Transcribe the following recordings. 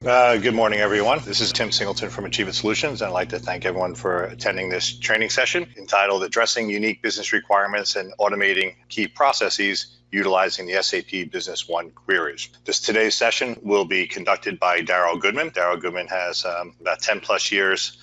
Good morning, everyone. This is Tim Singleton from Achievement Solutions, and I'd like to thank everyone for attending this training session entitled Addressing Unique Business Requirements and Automating Key Processes Utilizing the SAP Business One Queries. Today's session will be conducted by Daryl Goodman. Daryl Goodman has about 10 plus years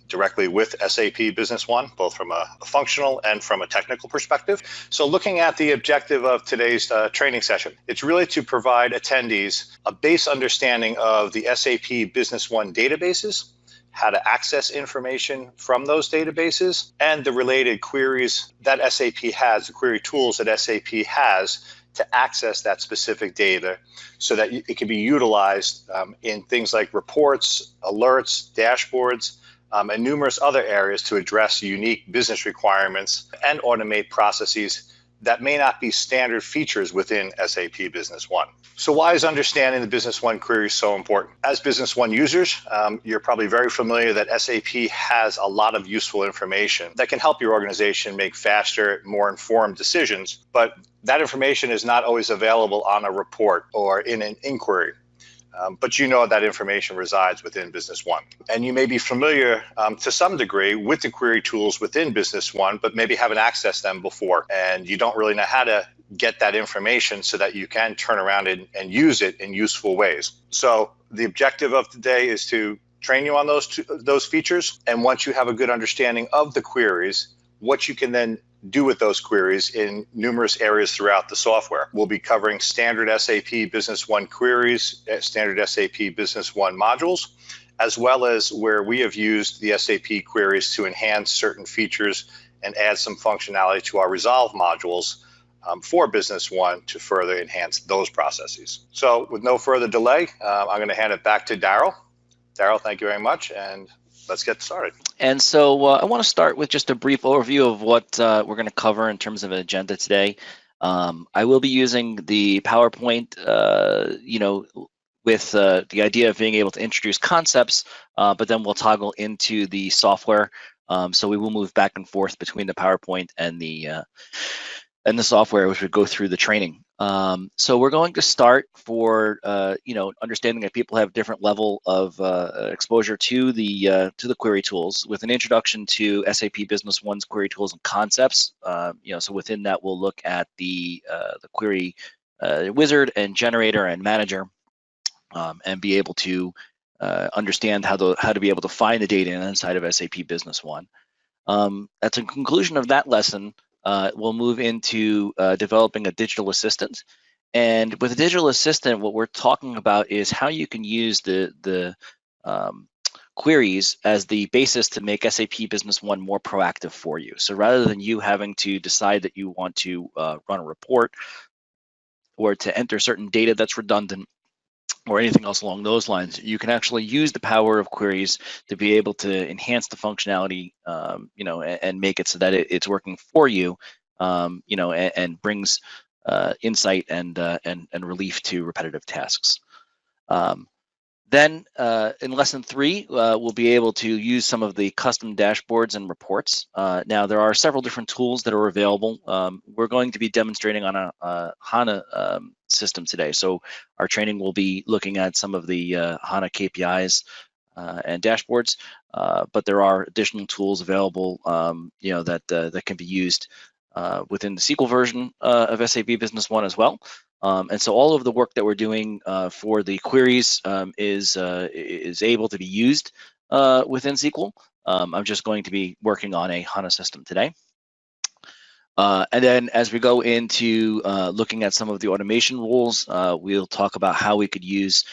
directly with SAP Business One, both from a functional and from a technical perspective. So looking at the objective of today's training session, it's really to provide attendees a base understanding of the SAP Business One databases, how to access information from those databases, and the related queries that SAP has, the query tools that SAP has to access that specific data so that it can be utilized in things like reports, alerts, dashboards, and numerous other areas to address unique business requirements and automate processes that may not be standard features within SAP Business One. So why is understanding the Business One query so important? As Business One users, you're probably very familiar that SAP has a lot of useful information that can help your organization make faster, more informed decisions, but that information is not always available on a report or in an inquiry. But you know that information resides within Business One. And you may be familiar to some degree with the query tools within Business One, but maybe haven't accessed them before. And you don't really know how to get that information so that you can turn around and use it in useful ways. So the objective of today is to train you on those features. And once you have a good understanding of the queries, what you can then do with those queries in numerous areas throughout the software. We'll be covering standard SAP Business One queries, standard SAP Business One modules, as well as where we have used the SAP queries to enhance certain features and add some functionality to our Resolve modules for Business One to further enhance those processes. So with no further delay, I'm going to hand it back to Daryl. Daryl, thank you very much, and let's get started. And so I want to start with just a brief overview of what we're going to cover in terms of an agenda today. I will be using the PowerPoint, with the idea of being able to introduce concepts, but then we'll toggle into the software. So we will move back and forth between the PowerPoint and the software, which would go through the training. So we're going to start for understanding that people have different level of exposure to the query tools with an introduction to SAP Business One's query tools and concepts. So within that we'll look at the query wizard and generator and manager, and be able to understand how to be able to find the data inside of SAP Business One. At the conclusion of that lesson, we'll move into developing a digital assistant. And with a digital assistant, what we're talking about is how you can use the queries as the basis to make SAP Business One more proactive for you. So rather than you having to decide that you want to run a report or to enter certain data that's redundant or anything else along those lines, you can actually use the power of queries to be able to enhance the functionality, and make it so that it's working for you, and brings insight and relief to repetitive tasks. Then in lesson 3, we'll be able to use some of the custom dashboards and reports. Now, there are several different tools that are available. We're going to be demonstrating on a HANA system today. So our training will be looking at some of the HANA KPIs and dashboards, but there are additional tools available, that can be used within the SQL version of SAP Business One as well. And so all of the work that we're doing for the queries is able to be used within SQL. I'm just going to be working on a HANA system today. And then as we go into looking at some of the automation rules, we'll talk about how we could use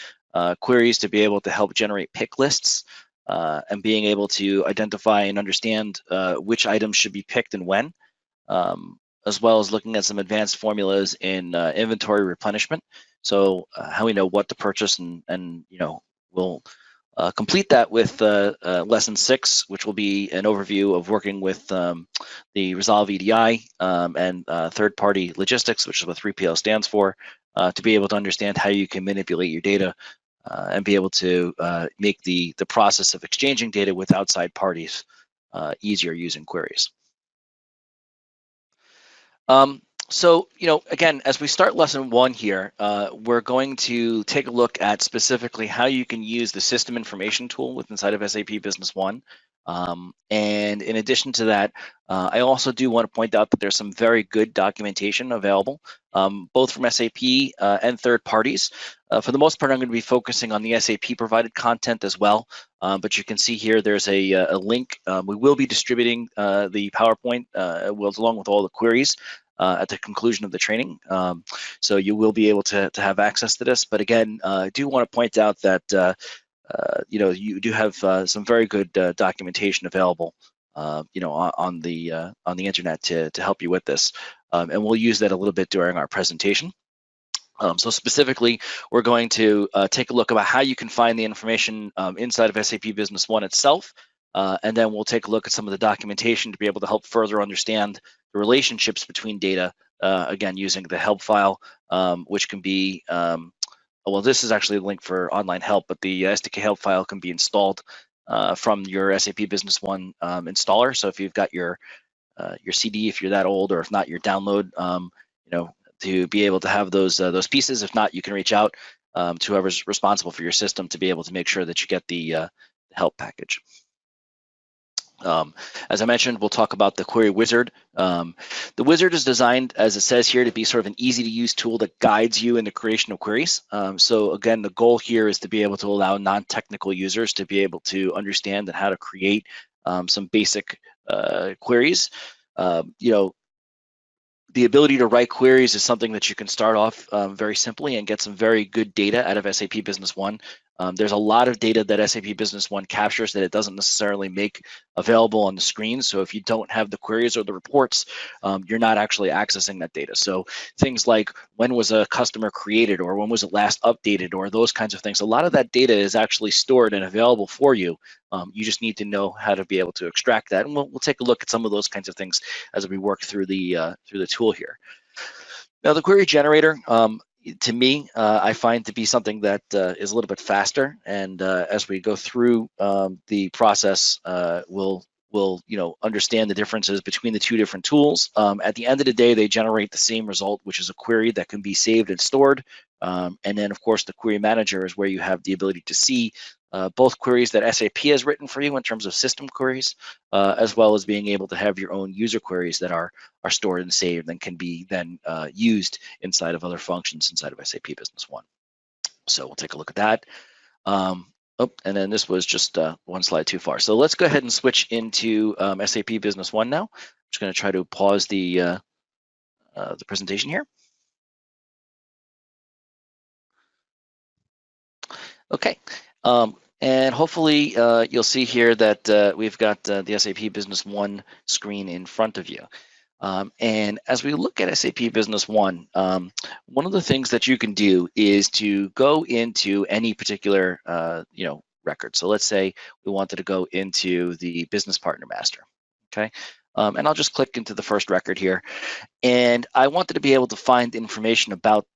queries to be able to help generate pick lists, and being able to identify and understand which items should be picked and when. As well as looking at some advanced formulas in inventory replenishment. So how we know what to purchase, and we'll complete that with lesson 6, which will be an overview of working with the Resolve EDI and third-party logistics, which is what 3PL stands for, to be able to understand how you can manipulate your data and be able to make the process of exchanging data with outside parties easier using queries. So, again, as we start lesson 1 here, we're going to take a look at specifically how you can use the system information tool with inside of SAP Business One. And in addition to that, I also do want to point out that there's some very good documentation available, both from SAP and third parties. For the most part, I'm going to be focusing on the SAP provided content as well. But you can see here there's a link. We will be distributing the PowerPoint along with all the queries at the conclusion of the training. So you will be able to have access to this. But again, I do want to point out that you do have some very good documentation available, on the internet to help you with this, and we'll use that a little bit during our presentation. So specifically, we're going to take a look about how you can find the information inside of SAP Business One itself, and then we'll take a look at some of the documentation to be able to help further understand the relationships between data, again, using the help file, which can be, well, this is actually a link for online help, but the SDK help file can be installed from your SAP Business One installer. So if you've got your CD, if you're that old, or if not, your download, to be able to have those pieces. If not, you can reach out to whoever's responsible for your system to be able to make sure that you get the help package. As I mentioned, we'll talk about the query wizard. The wizard is designed, as it says here, to be sort of an easy to use tool that guides you in the creation of queries. So again, the goal here is to be able to allow non-technical users to be able to understand and how to create some basic queries. The ability to write queries is something that you can start off very simply and get some very good data out of SAP Business One. There's a lot of data that SAP Business One captures that it doesn't necessarily make available on the screen. So if you don't have the queries or the reports, you're not actually accessing that data. So things like when was a customer created, or when was it last updated, or those kinds of things. A lot of that data is actually stored and available for you. You just need to know how to be able to extract that. And we'll take a look at some of those kinds of things as we work through the tool here. Now, the query generator, to me, I find to be something that is a little bit faster. And as we go through the process, we'll understand the differences between the two different tools. At the end of the day, they generate the same result, which is a query that can be saved and stored. And then, of course, the query manager is where you have the ability to see both queries that SAP has written for you in terms of system queries, as well as being able to have your own user queries that are stored and saved and can be then used inside of other functions inside of SAP Business One. So we'll take a look at that. And then this was just one slide too far. So let's go ahead and switch into SAP Business One now. I'm just going to try to pause the presentation here. Okay. And hopefully you'll see here that we've got the SAP Business One screen in front of you. And as we look at SAP Business One, one of the things that you can do is to go into any particular record. So let's say we wanted to go into the Business Partner Master. Okay. And I'll just click into the first record here. And I wanted to be able to find information about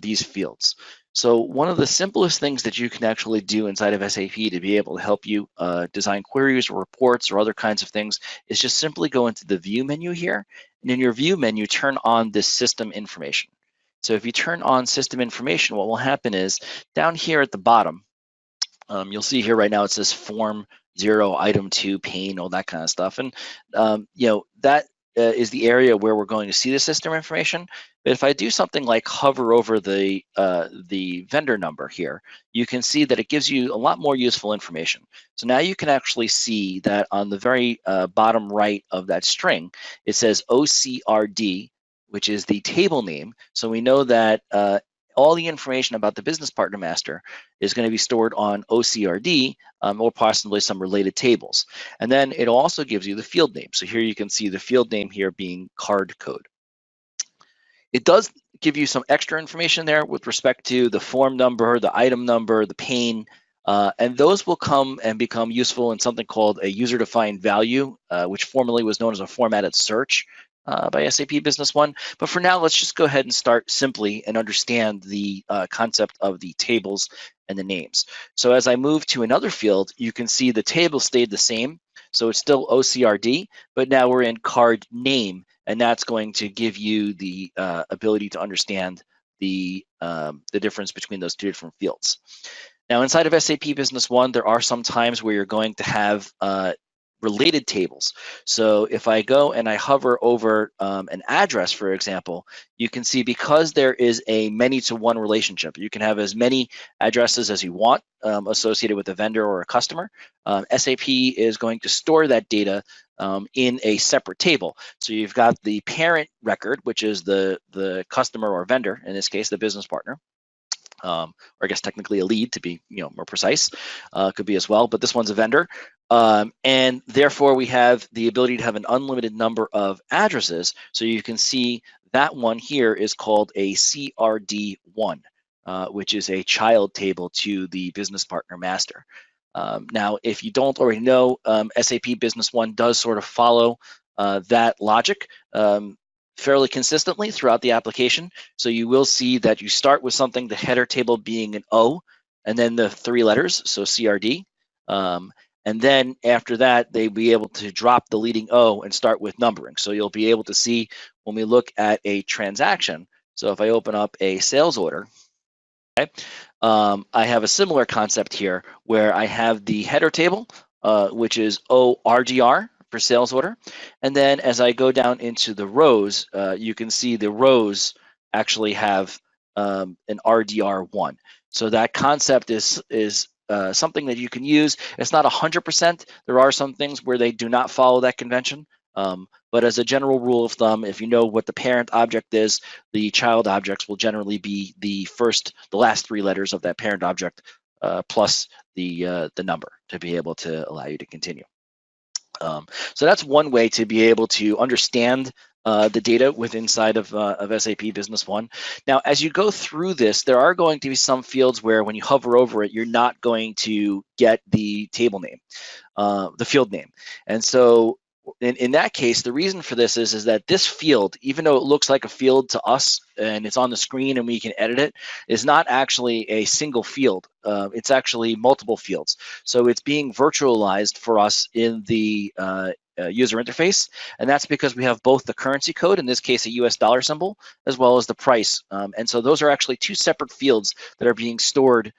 these fields. So one of the simplest things that you can actually do inside of SAP to be able to help you design queries or reports or other kinds of things is just simply go into the View menu here. And in your View menu, turn on this System Information. So if you turn on System Information, what will happen is down here at the bottom, you'll see here right now it says Form 0, Item 2, Pane, all that kind of stuff. And that is the area where we're going to see the system information. But if I do something like hover over the vendor number here, you can see that it gives you a lot more useful information. So now you can actually see that on the very bottom right of that string, it says OCRD, which is the table name. So we know that all the information about the Business Partner Master is going to be stored on OCRD or possibly some related tables. And then it also gives you the field name. So here you can see the field name here being card code. It does give you some extra information there with respect to the form number, the item number, the pane, and those will come and become useful in something called a user-defined value, which formerly was known as a formatted search by SAP Business One. But for now, let's just go ahead and start simply and understand the concept of the tables and the names. So as I move to another field, you can see the table stayed the same. So it's still OCRD, but now we're in card name. and that's going to give you the ability to understand the difference between those two different fields. Now, inside of SAP Business One, there are some times where you're going to have related tables. So if I go and I hover over an address, for example, you can see because there is a many-to-one relationship, you can have as many addresses as you want associated with a vendor or a customer. SAP is going to store that data in a separate table. So you've got the parent record, which is the customer or vendor, in this case, the business partner. Or I guess technically a lead to be more precise, could be as well, but this one's a vendor. And therefore we have the ability to have an unlimited number of addresses. So you can see that one here is called a CRD1, which is a child table to the business partner master. Now, if you don't already know, SAP Business One does sort of follow that logic fairly consistently throughout the application. So you will see that you start with something, the header table being an O, and then the 3 letters, so CRD. And then after that, they'll be able to drop the leading O and start with numbering. So you'll be able to see when we look at a transaction. So if I open up a sales order, okay, I have a similar concept here where I have the header table, which is ORDR for sales order. And then as I go down into the rows, you can see the rows actually have an RDR1. So that concept is something that you can use. It's not 100%. There are some things where they do not follow that convention. But as a general rule of thumb, if you know what the parent object is, the child objects will generally be the last 3 letters of that parent object plus the number to be able to allow you to continue. So that's one way to be able to understand the data inside of SAP Business One. Now, as you go through this, there are going to be some fields where when you hover over it, you're not going to get the table name, the field name. And so in that case, the reason for this is that this field, even though it looks like a field to us and it's on the screen and we can edit it, is not actually a single field. It's actually multiple fields. So it's being virtualized for us in the user interface, and that's because we have both the currency code, in this case a US dollar symbol, as well as the price. And so those are actually 2 separate fields that are being stored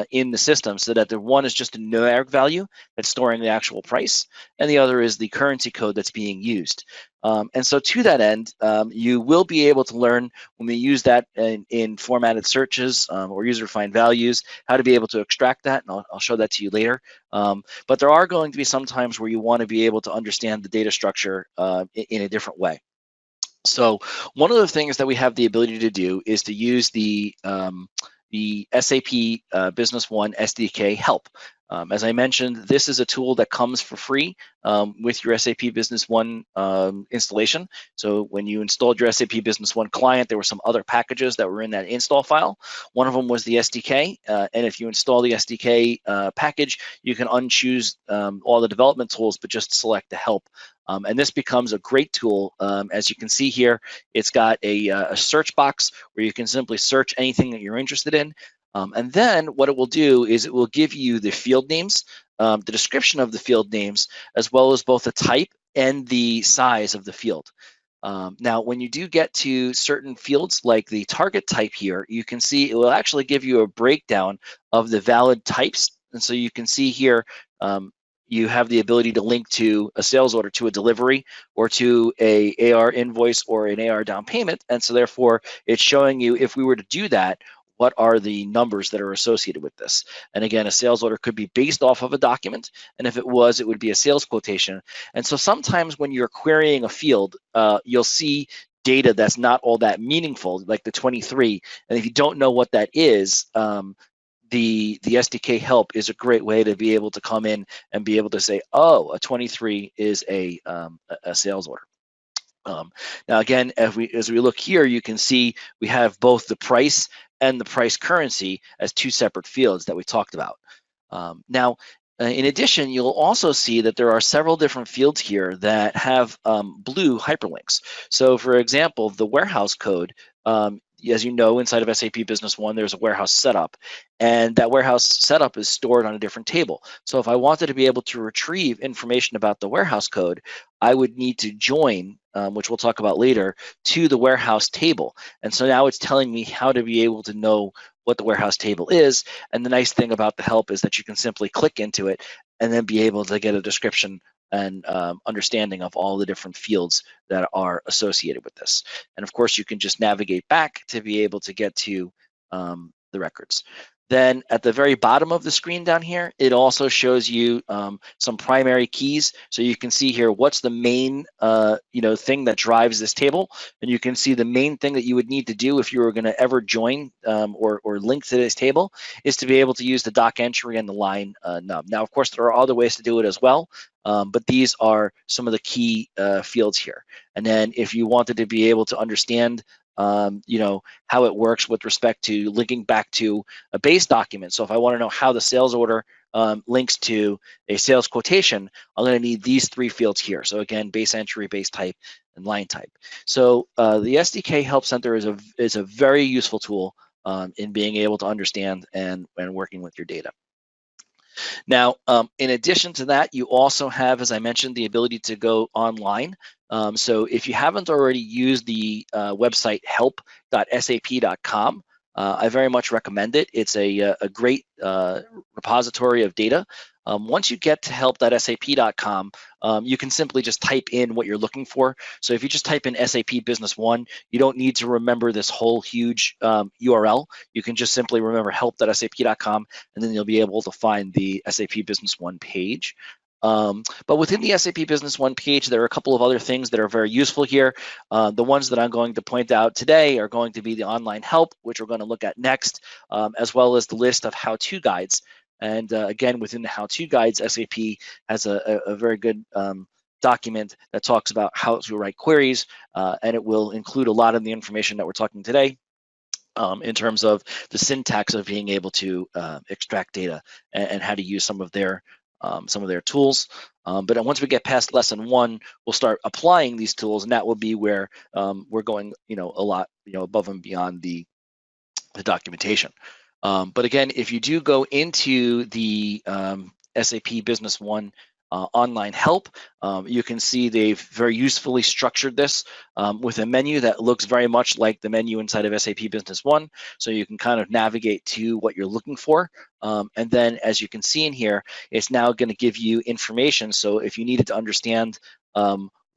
in the system, so that the one is just a numeric value that's storing the actual price, and the other is the currency code that's being used. And so to that end, you will be able to learn when we use that in formatted searches or user-defined values, how to be able to extract that, and I'll show that to you later. But there are going to be some times where you want to be able to understand the data structure in a different way. So one of the things that we have the ability to do is to use the SAP Business One SDK help. As I mentioned, this is a tool that comes for free with your SAP Business One installation. So when you installed your SAP Business One client, there were some other packages that were in that install file. One of them was the SDK, and if you install the SDK package, you can unchoose all the development tools, but just select the help. And this becomes a great tool. As you can see here, it's got a search box where you can simply search anything that you're interested in. And then what it will do is it will give you the field names, the description of the field names, as well as both the type and the size of the field. Now, when you do get to certain fields like the target type here, you can see it will actually give you a breakdown of the valid types. And so you can see here, you have the ability to link to a sales order to a delivery or to a AR invoice or an AR down payment. And so therefore, it's showing you if we were to do that, what are the numbers that are associated with this? And again, a sales order could be based off of a document, and if it was, it would be a sales quotation. And so sometimes when you're querying a field, you'll see data that's not all that meaningful, like the 23. And if you don't know what that is, the SDK help is a great way to be able to come in and be able to say, oh, a 23 is a sales order. Now, again, as we look here, you can see we have both the price and the price currency as 2 separate fields that we talked about. Now, in addition, you'll also see that there are several different fields here that have blue hyperlinks. So, for example, the warehouse code, as you know, inside of SAP Business One, there's a warehouse setup, and that warehouse setup is stored on a different table. So if I wanted to be able to retrieve information about the warehouse code, I would need to join, which we'll talk about later, to the warehouse table. And so now it's telling me how to be able to know what the warehouse table is. And the nice thing about the help is that you can simply click into it and then be able to get a description and understanding of all the different fields that are associated with this. And of course, you can just navigate back to be able to get to the records. Then at the very bottom of the screen down here, it also shows you some primary keys. So you can see here what's the main thing that drives this table. And you can see the main thing that you would need to do if you were going to ever join or link to this table is to be able to use the doc entry and the line nub. Now, of course, there are other ways to do it as well. But these are some of the key fields here. And then if you wanted to be able to understand how it works with respect to linking back to a base document. So if I want to know how the sales order links to a sales quotation, I'm going to need these three fields here. So again, base entry, base type, and line type. So the SDK Help Center is a very useful tool in being able to understand and working with your data. Now, in addition to that, you also have, as I mentioned, the ability to go online. So if you haven't already used the website help.sap.com, I very much recommend it. It's a great repository of data. Once you get to help.sap.com, you can simply just type in what you're looking for. So if you just type in SAP Business One, you don't need to remember this whole huge URL. You can just simply remember help.sap.com, and then you'll be able to find the SAP Business One page. But within the SAP Business One page, there are a couple of other things that are very useful here. The ones that I'm going to point out today are going to be the online help, which we're going to look at next, as well as the list of how-to guides. And again, within the how-to guides, SAP has a very good document that talks about how to write queries, and it will include a lot of the information that we're talking today in terms of the syntax of being able to extract data and how to use some of their tools. But once we get past lesson one, we'll start applying these tools, and that will be where we're going, a lot, above and beyond the documentation. But again, if you do go into the SAP Business One online help, you can see they've very usefully structured this with a menu that looks very much like the menu inside of SAP Business One. So you can kind of navigate to what you're looking for. And then as you can see in here, it's now going to give you information. So if you needed to understand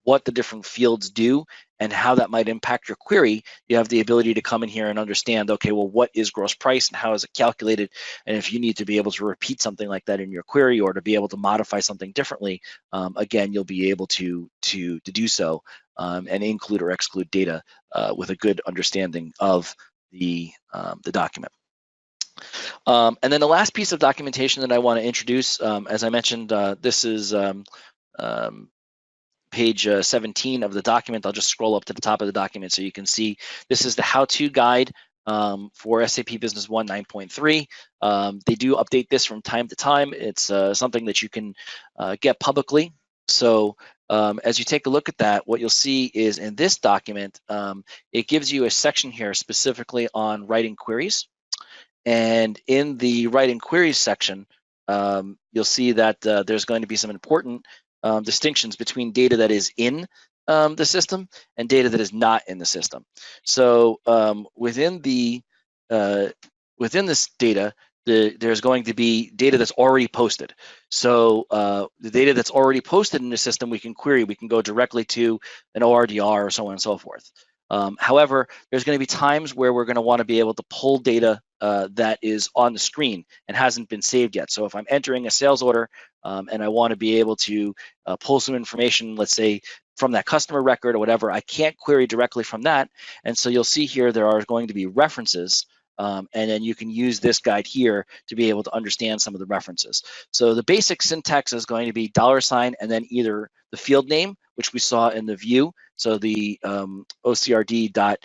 what the different fields do and how that might impact your query, you have the ability to come in here and understand, okay, well, what is gross price and how is it calculated? And if you need to be able to repeat something like that in your query or to be able to modify something differently, again, you'll be able to do so and include or exclude data with a good understanding of the document. And then the last piece of documentation that I want to introduce, as I mentioned, this is page 17 of the document. I'll just scroll up to the top of the document so you can see this is the how-to guide for SAP Business One 9.3. They do update this from time to time. It's something that you can get publicly. So as you take a look at that, what you'll see is in this document, it gives you a section here specifically on writing queries. And in the writing queries section, you'll see that there's going to be some important distinctions between data that is in the system and data that is not in the system. So within this data, there's going to be data that's already posted. So the data that's already posted in the system, we can query. We can go directly to an ORDR or so on and so forth. However, there's going to be times where we're going to want to be able to pull data that is on the screen and hasn't been saved yet. So if I'm entering a sales order and I want to be able to pull some information, let's say from that customer record or whatever, I can't query directly from that. And so you'll see here there are going to be references. And then you can use this guide here to be able to understand some of the references. So the basic syntax is going to be $ and then either the field name, which we saw in the view, so the OCRD dot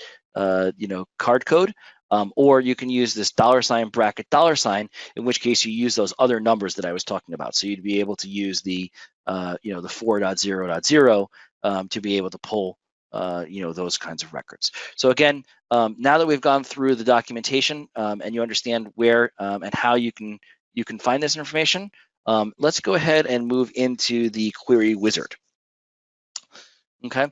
card code, or you can use this $bracket $, in which case you use those other numbers that I was talking about. So you'd be able to use the the 4.0.0 to be able to pull those kinds of records. So again, now that we've gone through the documentation and you understand where and how you can find this information, let's go ahead and move into the query wizard. Okay.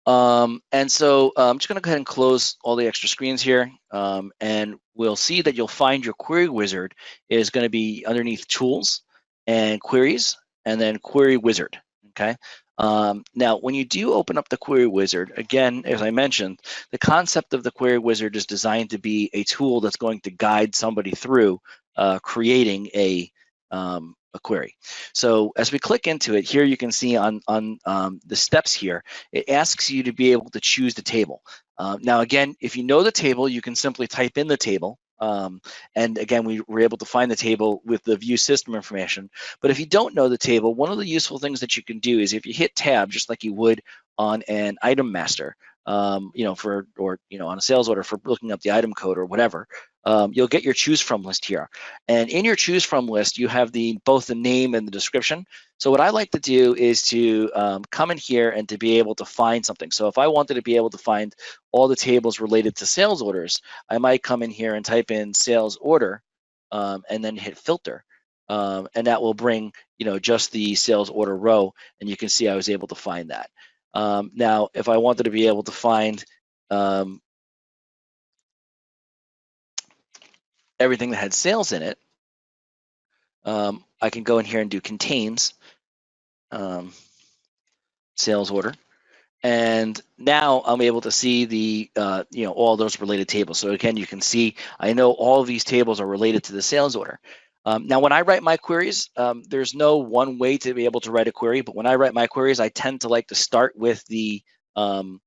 And so I'm just going to go ahead and close all the extra screens here, and we'll see that you'll find your query wizard is going to be underneath tools and queries, and then query wizard. Okay. Now, when you do open up the query wizard, again, as I mentioned, the concept of the query wizard is designed to be a tool that's going to guide somebody through creating a query. So as we click into it, here you can see on the steps here, it asks you to be able to choose the table. Now again, if you know the table, you can simply type in the table. And again, we were able to find the table with the view system information. But if you don't know the table, one of the useful things that you can do is if you hit tab, just like you would on an item master, on a sales order for looking up the item code or whatever, you'll get your choose from list here. And in your choose from list, you have both the name and the description. So what I like to do is to come in here and to be able to find something. So if I wanted to be able to find all the tables related to sales orders, I might come in here and type in sales order and then hit filter. And that will bring, just the sales order row. And you can see I was able to find that. Now, if I wanted to be able to find everything that had sales in it, I can go in here and do contains sales order. And now I'm able to see the, all those related tables. So again, you can see, I know all of these tables are related to the sales order. Now, when I write my queries, there's no one way to be able to write a query, but when I write my queries, I tend to like to start with the row.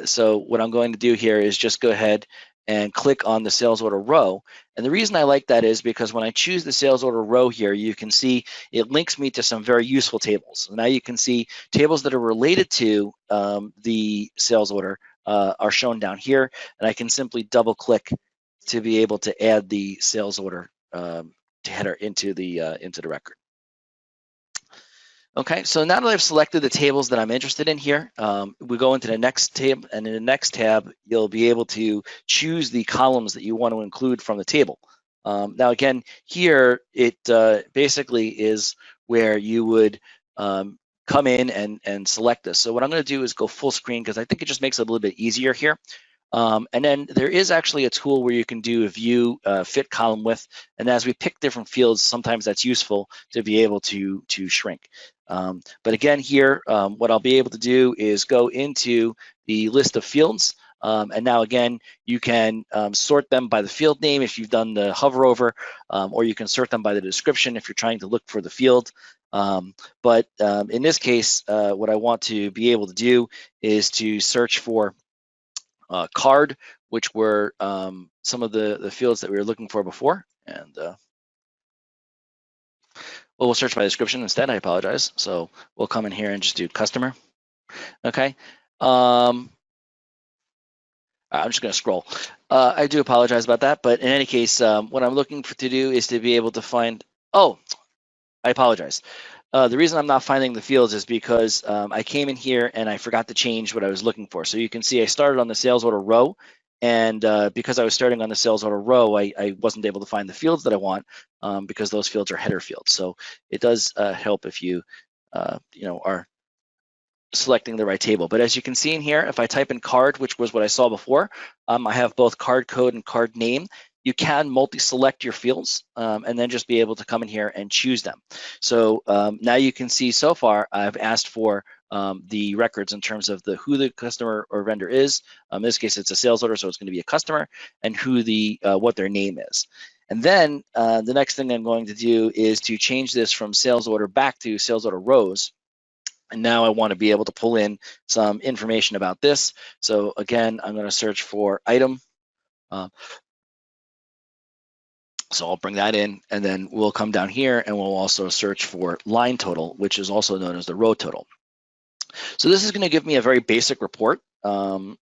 So what I'm going to do here is just go ahead and click on the sales order row. And the reason I like that is because when I choose the sales order row here, you can see it links me to some very useful tables. So now you can see tables that are related to the sales order are shown down here, and I can simply double click to be able to add the sales order header into the record. Okay, so now that I've selected the tables that I'm interested in here, we go into the next tab, and in the next tab, you'll be able to choose the columns that you want to include from the table. Now again, here, it basically is where you would come in and select this. So what I'm going to do is go full screen because I think it just makes it a little bit easier here. And then there is actually a tool where you can do a view fit column width, and as we pick different fields, sometimes that's useful to be able to shrink. But again, here, what I'll be able to do is go into the list of fields, and now again, you can sort them by the field name if you've done the hover over, or you can sort them by the description if you're trying to look for the field. But in this case, what I want to be able to do is to search for card, which were some of the fields that we were looking for before. And we'll search by description instead. I apologize. So we'll come in here and just do customer. Okay. I'm just going to scroll. I do apologize about that. But in any case, what I'm looking to do is to be able to find, I apologize. The reason I'm not finding the fields is because I came in here and I forgot to change what I was looking for. So you can see I started on the sales order row, and because I was starting on the sales order row, I wasn't able to find the fields that I want because those fields are header fields. So it does help if you, are selecting the right table. But as you can see in here, if I type in card, which was what I saw before, I have both card code and card name. You can multi-select your fields and then just be able to come in here and choose them. So now you can see so far I've asked for the records in terms of who the customer or vendor is. In this case, it's a sales order, so it's going to be a customer, and who what their name is. And then the next thing I'm going to do is to change this from sales order back to sales order rows. And now I want to be able to pull in some information about this. So again, I'm going to search for item. So I'll bring that in, and then we'll come down here and we'll also search for line total, which is also known as the row total. So this is going to give me a very basic report. What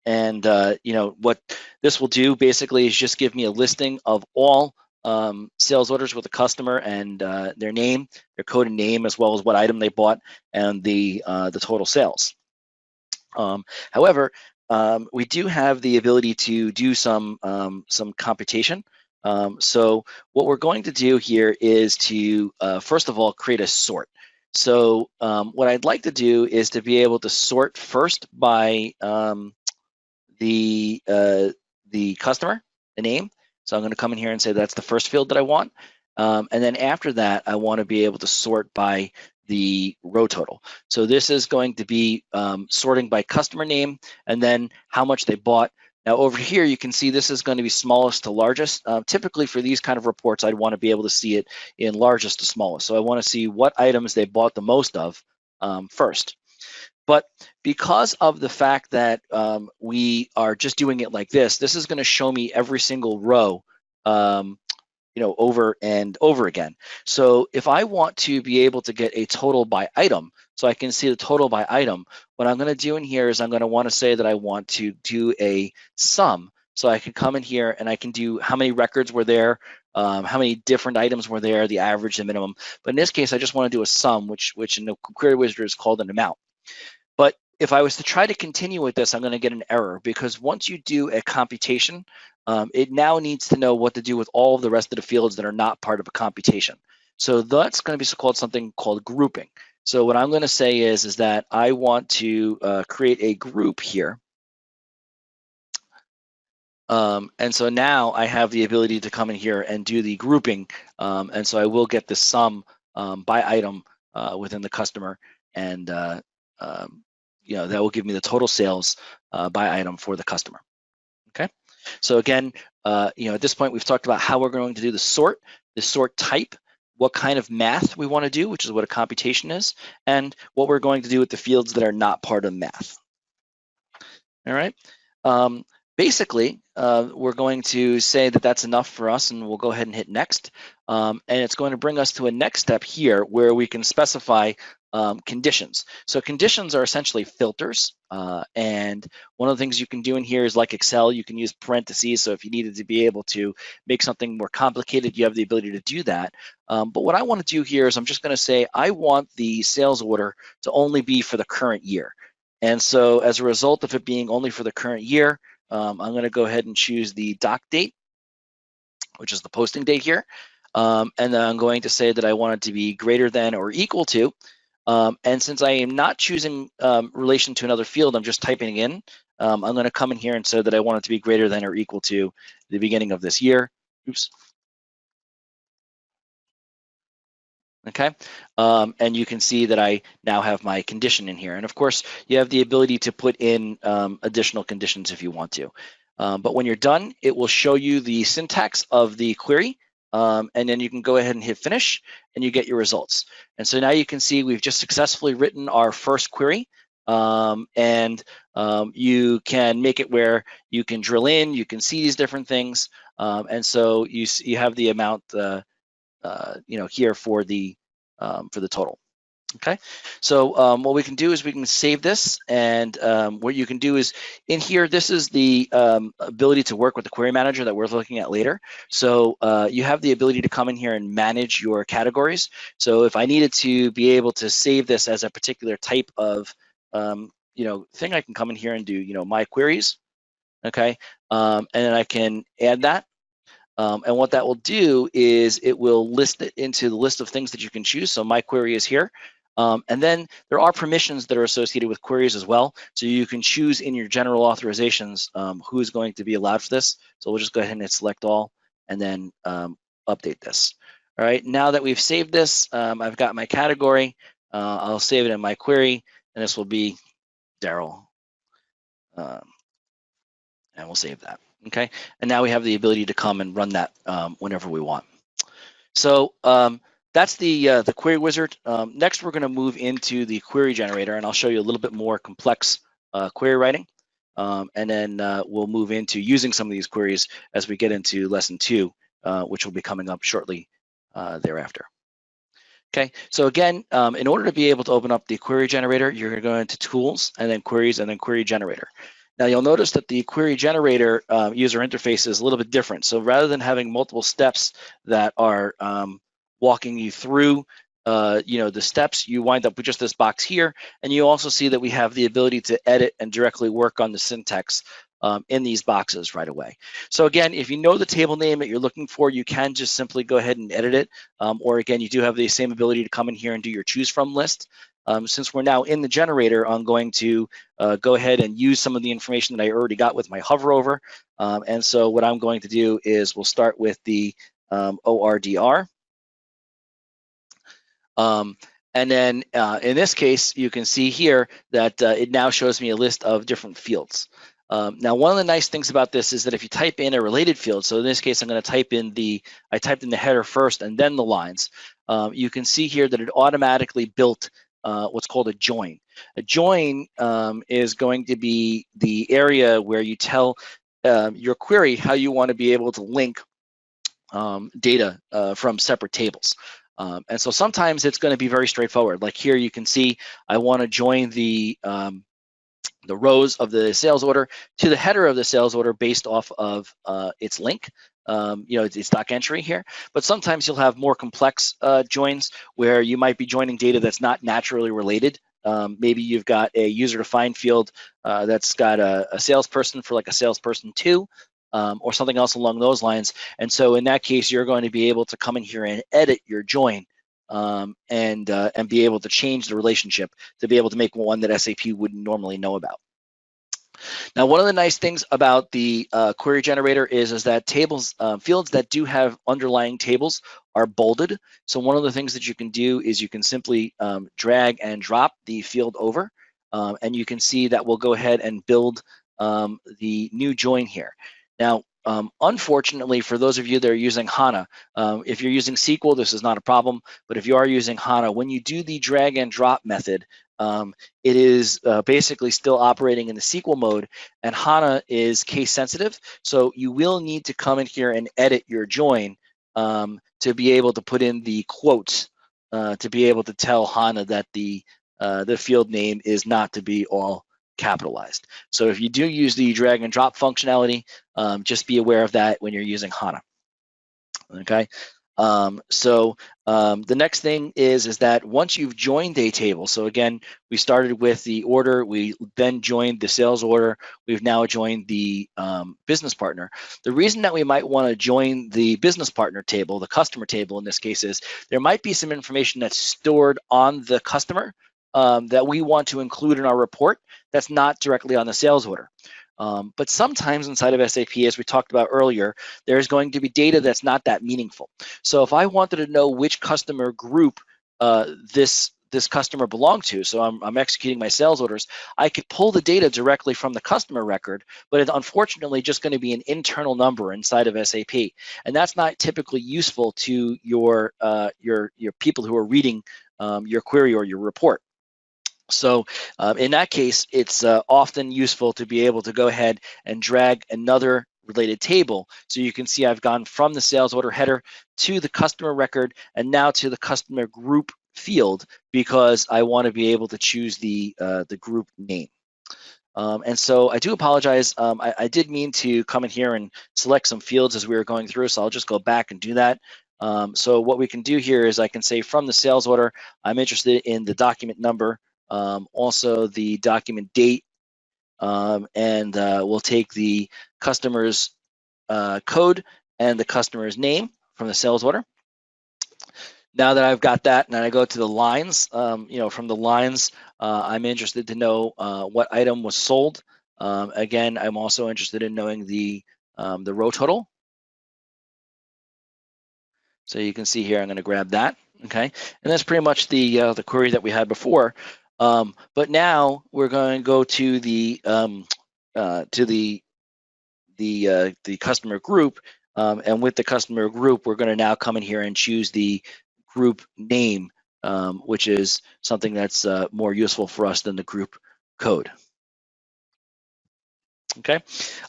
this will do basically is just give me a listing of all sales orders with a customer and their name, their code and name, as well as what item they bought and the total sales. However, we do have the ability to do some computation. So what we're going to do here is to, first of all, create a sort. So what I'd like to do is to be able to sort first by the customer, the name. So I'm going to come in here and say that's the first field that I want. And then after that, I want to be able to sort by the row total. So this is going to be sorting by customer name and then how much they bought. Now over here, you can see this is going to be smallest to largest. Typically for these kind of reports, I'd want to be able to see it in largest to smallest. So I want to see what items they bought the most of first. But because of the fact that we are just doing it like this is going to show me every single row over and over again. So if I want to be able to get a total by item, so I can see the total by item, what I'm going to do in here is I'm going to want to say that I want to do a sum. So I can come in here and I can do how many records were there, how many different items were there, the average, the minimum. But in this case, I just want to do a sum, which in the query wizard is called an amount. But if I was to try to continue with this, I'm going to get an error because once you do a computation, it now needs to know what to do with all of the rest of the fields that are not part of a computation. So that's going to be called something called grouping. So what I'm going to say is that I want to create a group here. And so now I have the ability to come in here and do the grouping. And so I will get the sum by item within the customer, and that will give me the total sales by item for the customer. Okay. So again, at this point we've talked about how we're going to do the sort type, what kind of math we want to do, which is what a computation is, and what we're going to do with the fields that are not part of math. All right. Basically, we're going to say that that's enough for us, and we'll go ahead and hit next. And it's going to bring us to a next step here where we can specify conditions. So conditions are essentially filters. And one of the things you can do in here is like Excel, you can use parentheses. So if you needed to be able to make something more complicated, you have the ability to do that. But what I want to do here is I'm just going to say I want the sales order to only be for the current year. And so as a result of it being only for the current year, I'm going to go ahead and choose the doc date, which is the posting date here. And then I'm going to say that I want it to be greater than or equal to. And since I am not choosing relation to another field, I'm just typing in. I'm going to come in here and say that I want it to be greater than or equal to the beginning of this year. Oops. Okay, and you can see that I now have my condition in here. And of course, you have the ability to put in additional conditions if you want to. But when you're done, it will show you the syntax of the query, and then you can go ahead and hit finish, and you get your results. And so now you can see we've just successfully written our first query, and you can make it where you can drill in, you can see these different things, and so you have the amount here for the total. Okay, so what we can do is we can save this, and what you can do is in here, this is the ability to work with the query manager that we're looking at later. So you have the ability to come in here and manage your categories. So if I needed to be able to save this as a particular type of thing, I can come in here and do my queries. Okay, and then I can add that. And what that will do is it will list it into the list of things that you can choose. So my query is here. And then there are permissions that are associated with queries as well. So you can choose in your general authorizations who is going to be allowed for this. So we'll just go ahead and hit select all and then update this. All right, now that we've saved this, I've got my category. I'll save it in my query, and this will be Daryl. And we'll save that. Okay, and now we have the ability to come and run that whenever we want. So that's the query wizard. Next, we're going to move into the query generator, and I'll show you a little bit more complex query writing. And then we'll move into using some of these queries as we get into lesson 2, which will be coming up shortly thereafter. Okay, so again, in order to be able to open up the query generator, you're going to go into tools and then queries and then query generator. Now you'll notice that the query generator user interface is a little bit different. So rather than having multiple steps that are walking you through the steps, you wind up with just this box here. And you also see that we have the ability to edit and directly work on the syntax in these boxes right away. So again, if you know the table name that you're looking for, you can just simply go ahead and edit it. Or again, you do have the same ability to come in here and do your choose from list. Since we're now in the generator, I'm going to go ahead and use some of the information that I already got with my hover over. And so what I'm going to do is we'll start with the ORDR. And then in this case, you can see here that it now shows me a list of different fields. Now, one of the nice things about this is that if you type in a related field, so in this case, I'm going to type in I typed in the header first and then the lines. You can see here that it automatically built what's called a join. A join is going to be the area where you tell your query how you want to be able to link data from separate tables. And so sometimes it's going to be very straightforward. Like here, you can see I want to join the rows of the sales order to the header of the sales order based off of its link, its doc entry here. But sometimes you'll have more complex joins where you might be joining data that's not naturally related. Maybe you've got a user-defined field that's got a salesperson for like a salesperson 2. Or something else along those lines. And so in that case, you're going to be able to come in here and edit your join and be able to change the relationship to be able to make one that SAP wouldn't normally know about. Now, one of the nice things about the query generator is that tables, fields that do have underlying tables are bolded. So one of the things that you can do is you can simply drag and drop the field over, and you can see that we'll go ahead and build the new join here. Now, unfortunately, for those of you that are using HANA, if you're using SQL, this is not a problem. But if you are using HANA, when you do the drag and drop method, it is basically still operating in the SQL mode, and HANA is case sensitive. So you will need to come in here and edit your join to be able to put in the quotes to be able to tell HANA that the field name is not to be all capitalized. So if you do use the drag and drop functionality, just be aware of that when you're using HANA. Okay. The next thing is that once you've joined a table, so again, we started with the order, we then joined the sales order, we've now joined the business partner. The reason that we might want to join the business partner table, the customer table in this case, is there might be some information that's stored on the customer that we want to include in our report that's not directly on the sales order. But sometimes inside of SAP, as we talked about earlier, there's going to be data that's not that meaningful. So if I wanted to know which customer group this customer belonged to, so I'm executing my sales orders, I could pull the data directly from the customer record, but it's unfortunately just going to be an internal number inside of SAP, and that's not typically useful to your people who are reading your query or your report. So in that case, it's often useful to be able to go ahead and drag another related table. So you can see I've gone from the sales order header to the customer record and now to the customer group field because I want to be able to choose the group name. And so I do apologize. I did mean to come in here and select some fields as we were going through, so I'll just go back and do that. So what we can do here is I can say from the sales order, I'm interested in the document number, also the document date, and we'll take the customer's code and the customer's name from the sales order. Now that I've got that, and I go to the lines, from the lines, I'm interested to know what item was sold. Again, I'm also interested in knowing the row total. So you can see here, I'm going to grab that. Okay, and that's pretty much the query that we had before. But now we're going to go to the customer group, and with the customer group, we're going to now come in here and choose the group name, which is something that's more useful for us than the group code. Okay,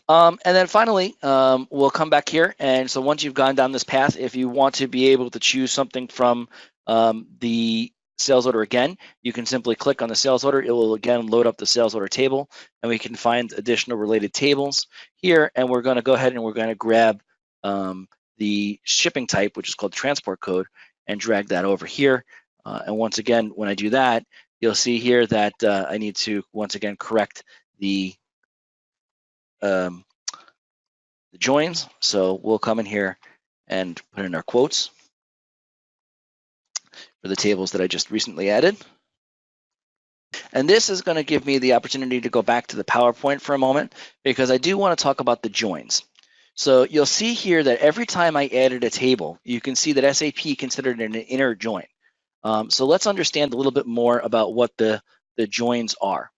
and then finally, we'll come back here. And so once you've gone down this path, if you want to be able to choose something from the sales order again, you can simply click on the sales order. It will again load up the sales order table, and we can find additional related tables here. And we're going to go ahead and we're going to grab the shipping type, which is called transport code, and drag that over here. And once again, when I do that, you'll see here that I need to once again correct the joins. So we'll come in here and put in our quotes for the tables that I just recently added. And this is going to give me the opportunity to go back to the PowerPoint for a moment, because I do want to talk about the joins. So you'll see here that every time I added a table, you can see that SAP considered it an inner join. So let's understand a little bit more about what the joins are.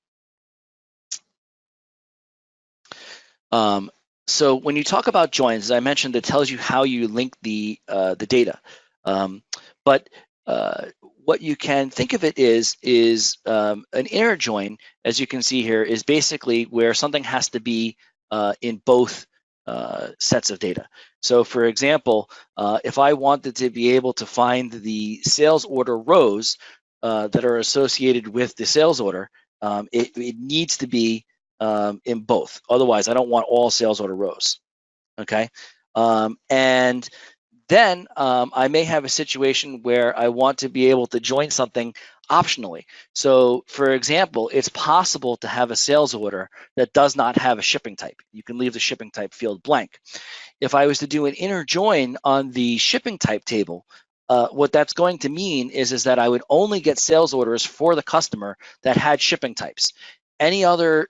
So when you talk about joins, as I mentioned, it tells you how you link the data. But what you can think of it is an inner join, as you can see here, is basically where something has to be in both sets of data. So for example, if I wanted to be able to find the sales order rows that are associated with the sales order, it needs to be in both. Otherwise, I don't want all sales order rows. Okay. And then I may have a situation where I want to be able to join something optionally. So for example, it's possible to have a sales order that does not have a shipping type. You can leave the shipping type field blank. If I was to do an inner join on the shipping type table, what that's going to mean is that I would only get sales orders for the customer that had shipping types. Any other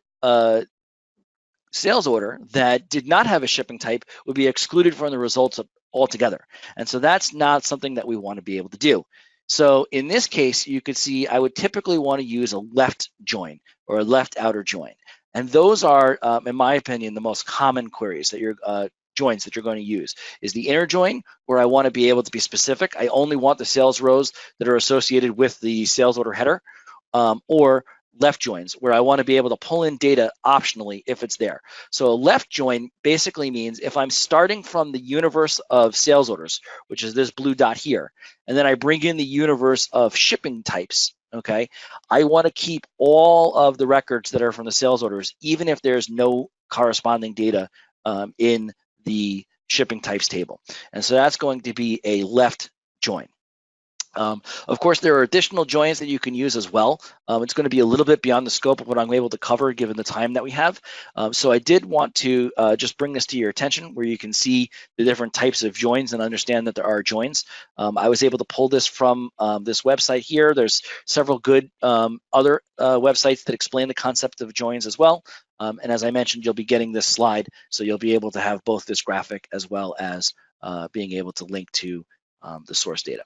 sales order that did not have a shipping type would be excluded from the results altogether. And so that's not something that we want to be able to do. So in this case, you could see I would typically want to use a left join or a left outer join. And those are, in my opinion, the most common queries that you're joins that you're going to use is the inner join, where I want to be able to be specific. I only want the sales rows that are associated with the sales order header, or left joins, where I want to be able to pull in data optionally if it's there. So a left join basically means if I'm starting from the universe of sales orders, which is this blue dot here, and then I bring in the universe of shipping types, okay, I want to keep all of the records that are from the sales orders, even if there's no corresponding data in the shipping types table. And so that's going to be a left join. Of course, there are additional joins that you can use as well. It's going to be a little bit beyond the scope of what I'm able to cover given the time that we have. So I did want to just bring this to your attention, where you can see the different types of joins and understand that there are joins. I was able to pull this from this website here. There's several good other websites that explain the concept of joins as well. And as I mentioned, you'll be getting this slide, so you'll be able to have both this graphic as well as being able to link to the source data.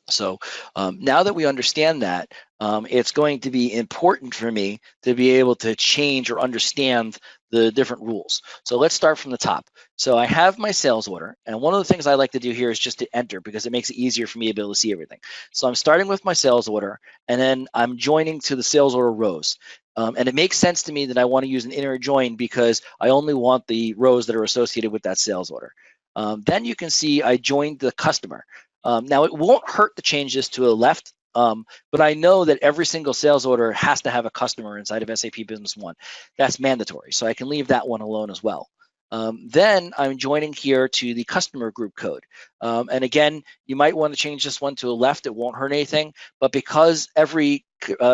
So now that we understand that, it's going to be important for me to be able to change or understand the different rules. So let's start from the top. So I have my sales order, and one of the things I like to do here is just to enter, because it makes it easier for me to be able to see everything. So I'm starting with my sales order, and then I'm joining to the sales order rows. And it makes sense to me that I want to use an inner join because I only want the rows that are associated with that sales order. Then you can see I joined the customer. Now, it won't hurt to change this to a left, but I know that every single sales order has to have a customer inside of SAP Business One. That's mandatory, so I can leave that one alone as well. Then I'm joining here to the customer group code. And again, you might want to change this one to a left. It won't hurt anything, but because every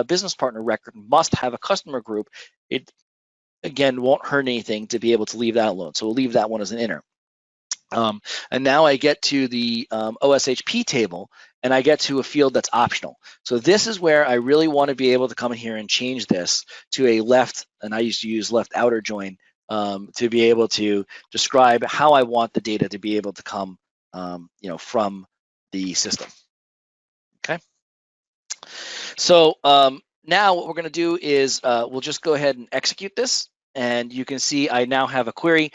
business partner record must have a customer group, it, again, won't hurt anything to be able to leave that alone. So we'll leave that one as an inner. And now I get to the OSHP table, and I get to a field that's optional. So this is where I really want to be able to come in here and change this to a left, and I used to use left outer join to be able to describe how I want the data to be able to come from the system. Okay. So now what we're going to do is we'll just go ahead and execute this. And you can see I now have a query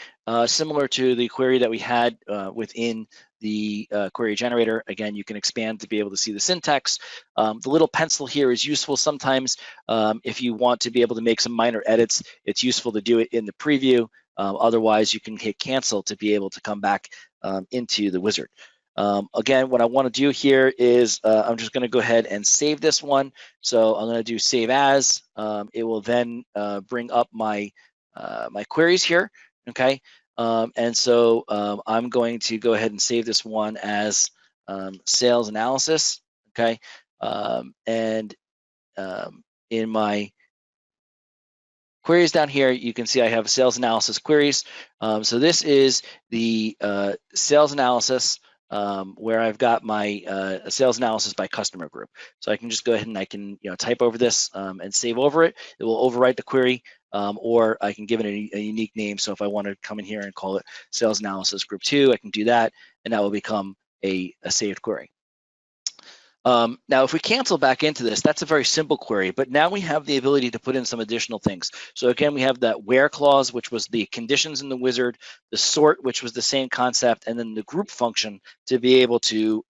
similar to the query that we had within the query generator. Again, you can expand to be able to see the syntax. The little pencil here is useful sometimes if you want to be able to make some minor edits. It's useful to do it in the preview. Otherwise, you can hit cancel to be able to come back into the wizard. Again, what I want to do here is I'm just going to go ahead and save this one. So I'm going to do save as. It will then bring up my my queries here, okay? And so I'm going to go ahead and save this one as sales analysis, okay? In my queries down here, you can see I have sales analysis queries. So this is the sales analysis where I've got my sales analysis by customer group. So I can just go ahead and I can type over this and save over it. It will overwrite the query, or I can give it a unique name. So if I want to come in here and call it sales analysis group 2, I can do that, and that will become a saved query. Now, if we cancel back into this, that's a very simple query, but now we have the ability to put in some additional things. So again, we have that where clause, which was the conditions in the wizard, the sort, which was the same concept, and then the group function to be able to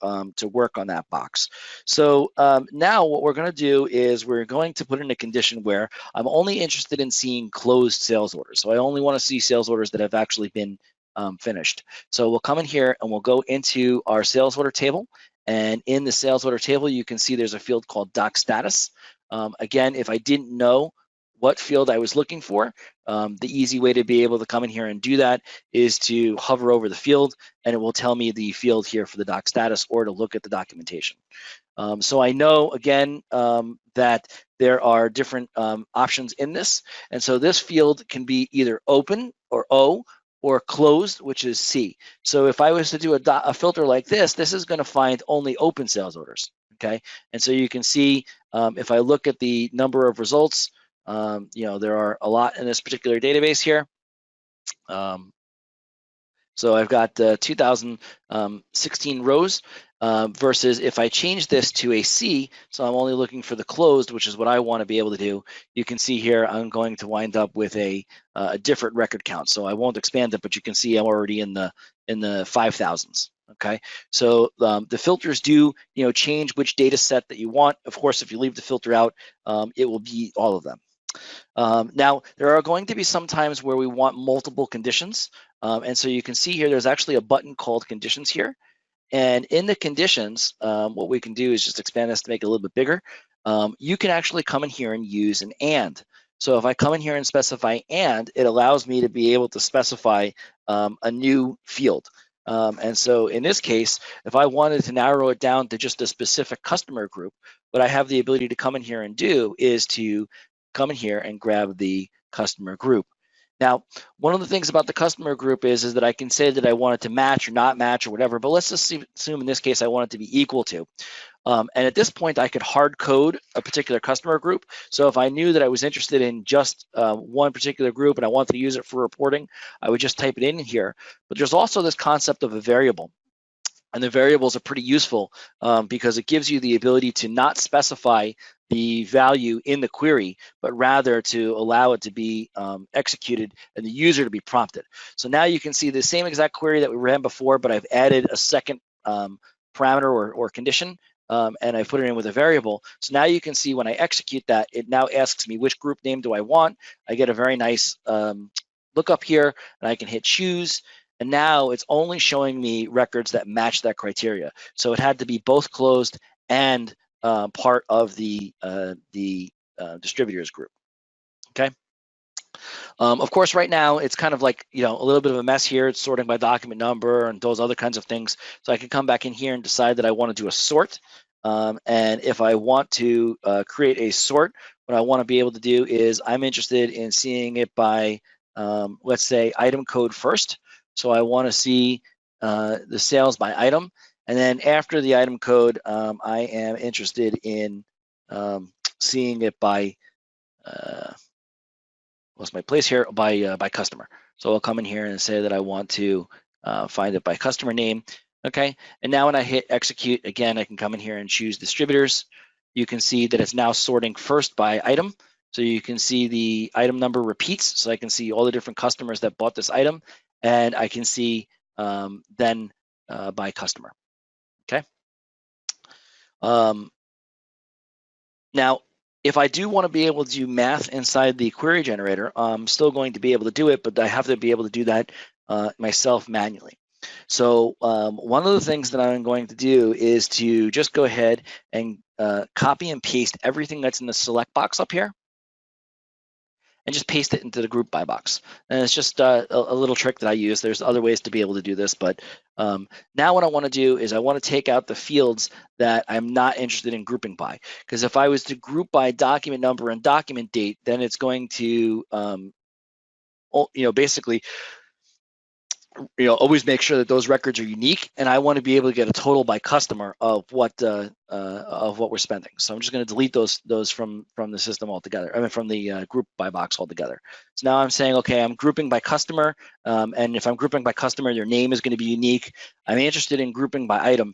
work on that box. So now what we're going to do is we're going to put in a condition where I'm only interested in seeing closed sales orders. So I only want to see sales orders that have actually been finished. So we'll come in here and we'll go into our sales order table. And in the sales order table, you can see there's a field called doc status. Again, if I didn't know what field I was looking for, the easy way to be able to come in here and do that is to hover over the field, and it will tell me the field here for the doc status, or to look at the documentation. So I know, again, that there are different options in this. And so this field can be either open, or O, or closed, which is C. So if I was to do a filter like this, this is going to find only open sales orders, okay? And so you can see if I look at the number of results, there are a lot in this particular database here. So I've got 2016 rows versus if I change this to a C, so I'm only looking for the closed, which is what I want to be able to do. You can see here I'm going to wind up with a different record count. So I won't expand it, but you can see I'm already in the 5,000s. Okay, so the filters do change which data set that you want. Of course, if you leave the filter out, it will be all of them. Now, there are going to be some times where we want multiple conditions. And so you can see here, there's actually a button called conditions here. And in the conditions, what we can do is just expand this to make it a little bit bigger. You can actually come in here and use an and. So if I come in here and specify and, it allows me to be able to specify a new field. And so in this case, if I wanted to narrow it down to just a specific customer group, what I have the ability to come in here and do is to come in here and grab the customer group. Now, one of the things about the customer group is that I can say that I want it to match or not match or whatever, but let's just assume in this case I want it to be equal to. And at this point, I could hard code a particular customer group. So if I knew that I was interested in just one particular group and I wanted to use it for reporting, I would just type it in here. But there's also this concept of a variable. And the variables are pretty useful because it gives you the ability to not specify the value in the query, but rather to allow it to be executed and the user to be prompted. So now you can see the same exact query that we ran before, but I've added a second parameter or condition, and I put it in with a variable. So now you can see when I execute that, it now asks me which group name do I want. I get a very nice lookup here, and I can hit choose. And now it's only showing me records that match that criteria. So it had to be both closed and part of the distributors group. Okay. Of course, right now it's kind of like a little bit of a mess here. It's sorting by document number and those other kinds of things. So I can come back in here and decide that I want to do a sort. And if I want to create a sort, what I want to be able to do is I'm interested in seeing it by let's say item code first. So I want to see the sales by item. And then after the item code, I am interested in seeing it by, what's my place here, by customer. So I'll come in here and say that I want to find it by customer name. Okay, and now when I hit execute, again, I can come in here and choose distributors. You can see that it's now sorting first by item. So you can see the item number repeats. So I can see all the different customers that bought this item. And I can see then by customer, okay? Now, if I do want to be able to do math inside the query generator, I'm still going to be able to do it, but I have to be able to do that myself manually. So one of the things that I'm going to do is to just go ahead and copy and paste everything that's in the select box up here. and just paste it into the group by box. And it's just a little trick that I use. There's other ways to be able to do this, but now what I want to do is I want to take out the fields that I'm not interested in grouping by. Because if I was to group by document number and document date, then it's going to basically always make sure that those records are unique, and I want to be able to get a total by customer of what we're spending. So I'm just going to delete those from the system altogether. I mean, from the group by box altogether. So now I'm saying, okay, I'm grouping by customer, and if I'm grouping by customer, their name is going to be unique. I'm interested in grouping by item,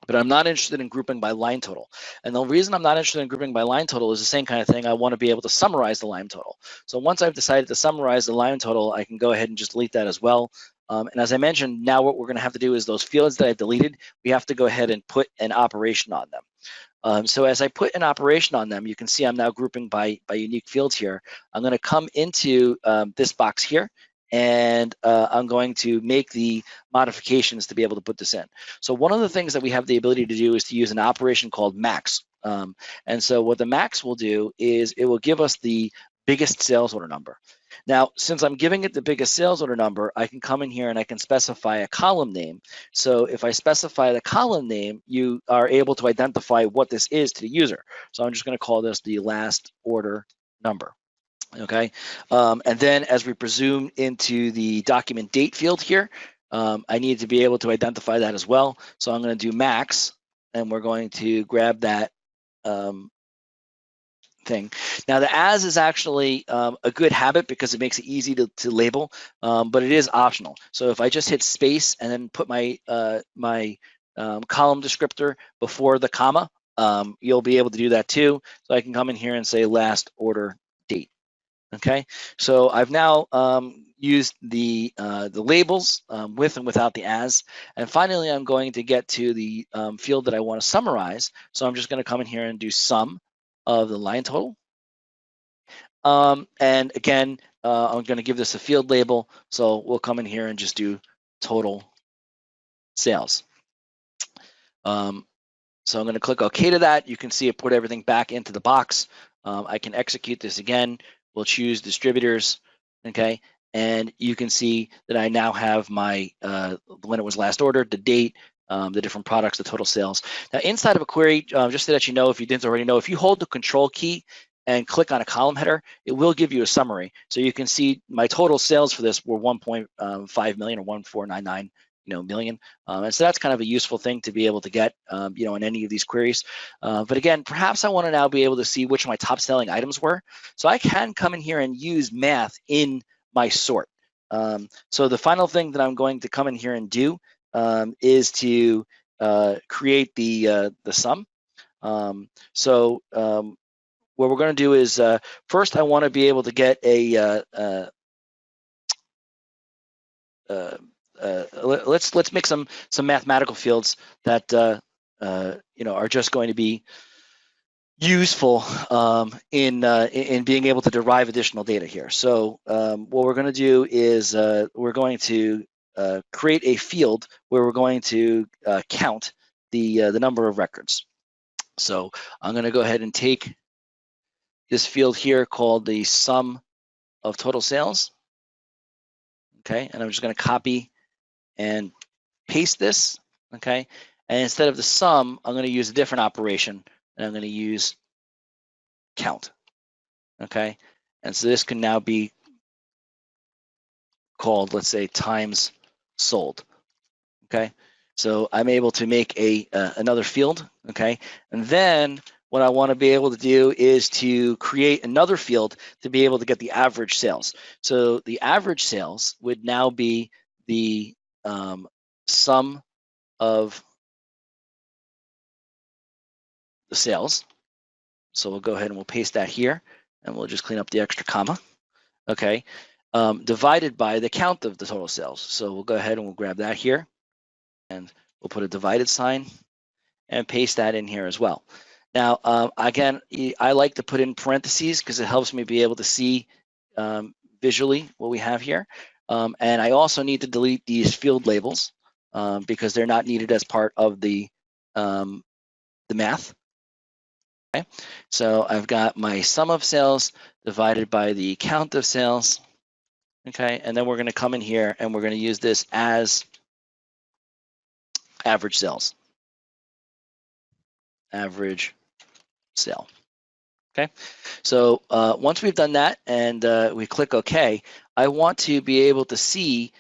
but I'm not interested in grouping by line total. And the reason I'm not interested in grouping by line total is the same kind of thing. I want to be able to summarize the line total. So once I've decided to summarize the line total, I can go ahead and just delete that as well. And as I mentioned, now what we're going to have to do is those fields that I deleted, we have to go ahead and put an operation on them. So as I put an operation on them, you can see I'm now grouping by unique fields here. I'm going to come into this box here, and I'm going to make the modifications to be able to put this in. So one of the things that we have the ability to do is to use an operation called max. And so what the max will do is it will give us the biggest sales order number. Now, since I'm giving it the biggest sales order number, I can come in here and I can specify a column name. So if I specify the column name, you are able to identify what this is to the user. So I'm just going to call this the last order number. Okay, and then as we presume into the document date field here, I need to be able to identify that as well. So I'm going to do max, and we're going to grab that thing. Now the as is actually a good habit because it makes it easy to label, but it is optional. So if I just hit space and then put my column descriptor before the comma, you'll be able to do that too. So I can come in here and say last order date. Okay, so I've now used the labels with and without the as, and finally I'm going to get to the field that I want to summarize. So I'm just going to come in here and do sum of the line total. And again, I'm going to give this a field label. So we'll come in here and just do total sales. So I'm going to click OK to that. You can see it put everything back into the box. I can execute this again. We'll choose distributors, okay? And you can see that I now have my, when it was last ordered, the date, the different products, the total sales. Now inside of a query, just so that you know, if you didn't already know, if you hold the control key and click on a column header, it will give you a summary. So you can see my total sales for this were 1.5 million or 1.499 million. And so that's kind of a useful thing to be able to get, in any of these queries. But again, perhaps I want to now be able to see which of my top selling items were. So I can come in here and use math in my sort. So the final thing that I'm going to come in here and do is to create the sum. So what we're going to do is first I want to be able to get let's make some mathematical fields that are just going to be useful in being able to derive additional data here. So what we're going to do is we're going to create a field where we're going to count the number of records. So I'm going to go ahead and take this field here called the sum of total sales. Okay, and I'm just going to copy and paste this, okay? And instead of the sum, I'm going to use a different operation, and I'm going to use count, okay? And so this can now be called, let's say, times sold, okay? So I'm able to make another field, okay? And then what I want to be able to do is to create another field to be able to get the average sales. So the average sales would now be the sum of the sales. So we'll go ahead and we'll paste that here, and we'll just clean up the extra comma, okay? Divided by the count of the total sales. So we'll go ahead and we'll grab that here, and we'll put a divided sign and paste that in here as well. Now, again, I like to put in parentheses because it helps me be able to see visually what we have here. And I also need to delete these field labels because they're not needed as part of the math. Okay, so I've got my sum of sales divided by the count of sales. Okay, and then we're going to come in here and we're going to use this as average sales. Average sale. Okay, so once we've done that and we click OK, I want to be able to see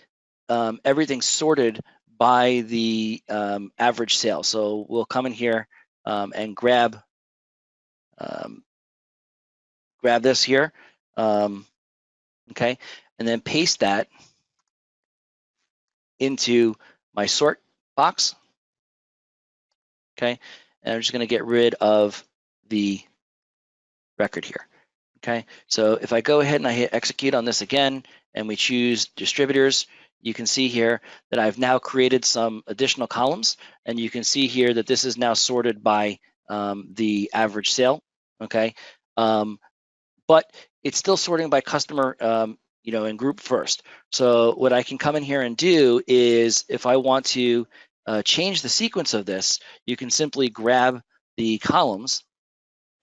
everything sorted by the average sale. So we'll come in here and grab this here, okay, and then paste that into my sort box. Okay, and I'm just going to get rid of the record here. Okay, so if I go ahead and I hit execute on this again and we choose distributors, you can see here that I've now created some additional columns, and you can see here that this is now sorted by the average sale. Okay, but it's still sorting by customer, you know, in group first. So what I can come in here and do is, if I want to change the sequence of this, you can simply grab the columns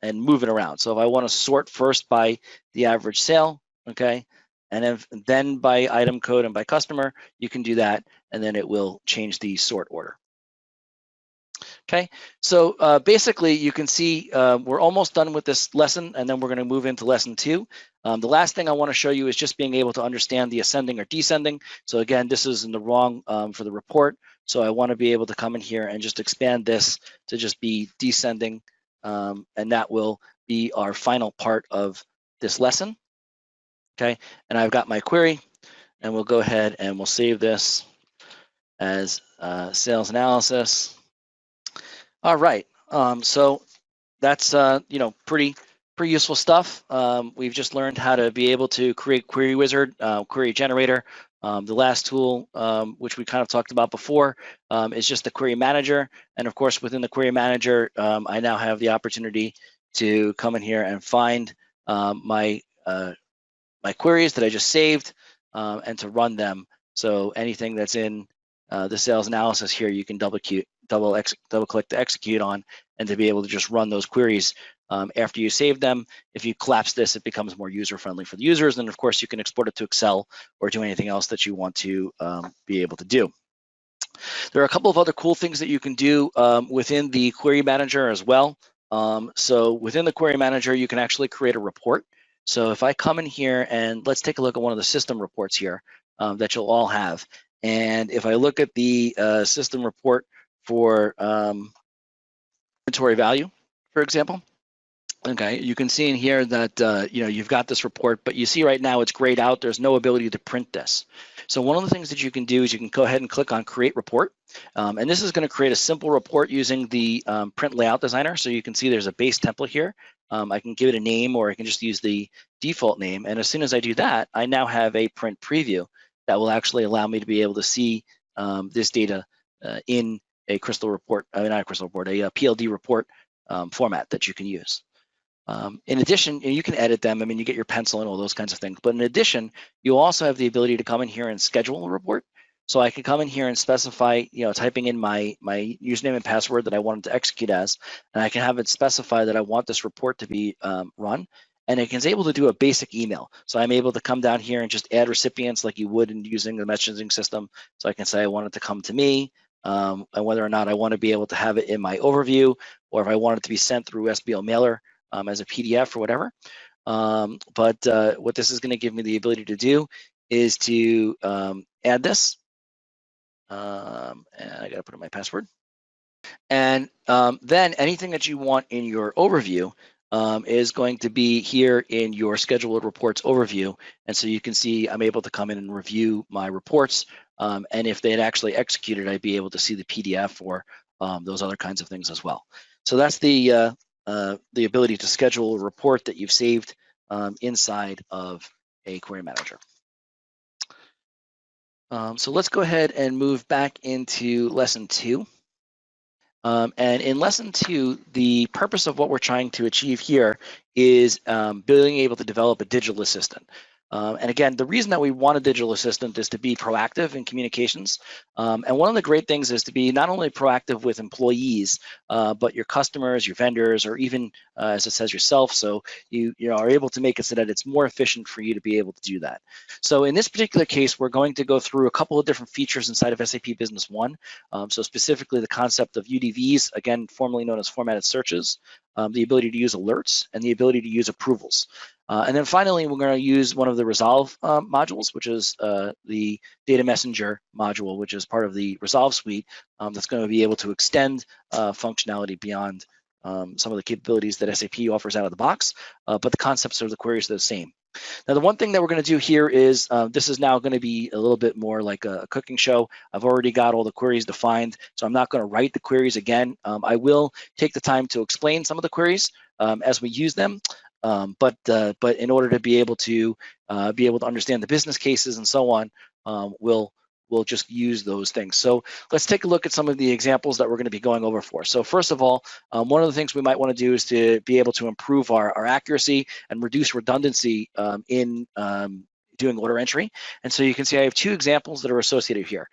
and move it around. So if I want to sort first by the average sale, okay, and then by item code and by customer, you can do that, and then it will change the sort order. Okay, so basically you can see we're almost done with this lesson, and then we're going to move into lesson 2. The last thing I want to show you is just being able to understand the ascending or descending. So again, this is in the wrong for the report. So I want to be able to come in here and just expand this to just be descending, and that will be our final part of this lesson. Okay, and I've got my query, and we'll go ahead and we'll save this as sales analysis. All right, so that's you know, pretty useful stuff. We've just learned how to be able to create query wizard, query generator. The last tool, which we kind of talked about before, is just the query manager. And of course, within the query manager, I now have the opportunity to come in here and find my queries that I just saved and to run them. So anything that's in the sales analysis here, you can double click to execute on, and to be able to just run those queries after you save them. If you collapse this, it becomes more user friendly for the users. And of course, you can export it to Excel or do anything else that you want to be able to do. There are a couple of other cool things that you can do within the query manager as well. So within the query manager, you can actually create a report. So if I come in here and let's take a look at one of the system reports here that you'll all have. And if I look at the system report for inventory value, for example, okay, you can see in here that you know, you've got this report, but you see right now it's grayed out. There's no ability to print this. So one of the things that you can do is you can go ahead and click on Create Report, and this is going to create a simple report using the Print Layout Designer. So you can see there's a base template here. I can give it a name, or I can just use the default name. And as soon as I do that, I now have a print preview that will actually allow me to be able to see this data in a Crystal report, not a Crystal report, a PLD report format that you can use. In addition, you can edit them. I mean, you get your pencil and all those kinds of things. But in addition, you also have the ability to come in here and schedule a report. So I can come in here and specify, you know, typing in my username and password that I want it to execute as, and I can have it specify that I want this report to be run. And it is able to do a basic email. So I'm able to come down here and just add recipients like you would in using the messaging system. So I can say I want it to come to me, and whether or not I want to be able to have it in my overview, or if I want it to be sent through SBO mailer as a PDF or whatever. But what this is going to give me the ability to do is to add this. And I got to put in my password. And then anything that you want in your overview is going to be here in your scheduled reports overview. And so you can see I'm able to come in and review my reports. And if they had actually executed, I'd be able to see the PDF or those other kinds of things as well. So that's the ability to schedule a report that you've saved inside of a query manager. So let's go ahead and move back into lesson 2. And in lesson 2, the purpose of what we're trying to achieve here is being able to develop a digital assistant. And again, the reason that we want a digital assistant is to be proactive in communications. And one of the great things is to be not only proactive with employees, but your customers, your vendors, or even, as it says, yourself. So you are able to make it so that it's more efficient for you to be able to do that. So in this particular case, we're going to go through a couple of different features inside of SAP Business One. So specifically the concept of UDVs, again, formerly known as formatted searches, the ability to use alerts, and the ability to use approvals. And then finally, we're going to use one of the Resolve modules, which is the Data Messenger module, which is part of the Resolve suite, that's going to be able to extend functionality beyond some of the capabilities that SAP offers out of the box, but the concepts of the queries are the same. Now, the one thing that we're going to do here is this is now going to be a little bit more like a cooking show. I've already got all the queries defined, so I'm not going to write the queries again. I will take the time to explain some of the queries as we use them. But in order to be able to understand the business cases and so on, we'll just use those things. So let's take a look at some of the examples that we're going to be going over for. So first of all, one of the things we might want to do is to be able to improve our accuracy and reduce redundancy in doing order entry. And so you can see I have two examples that are associated here.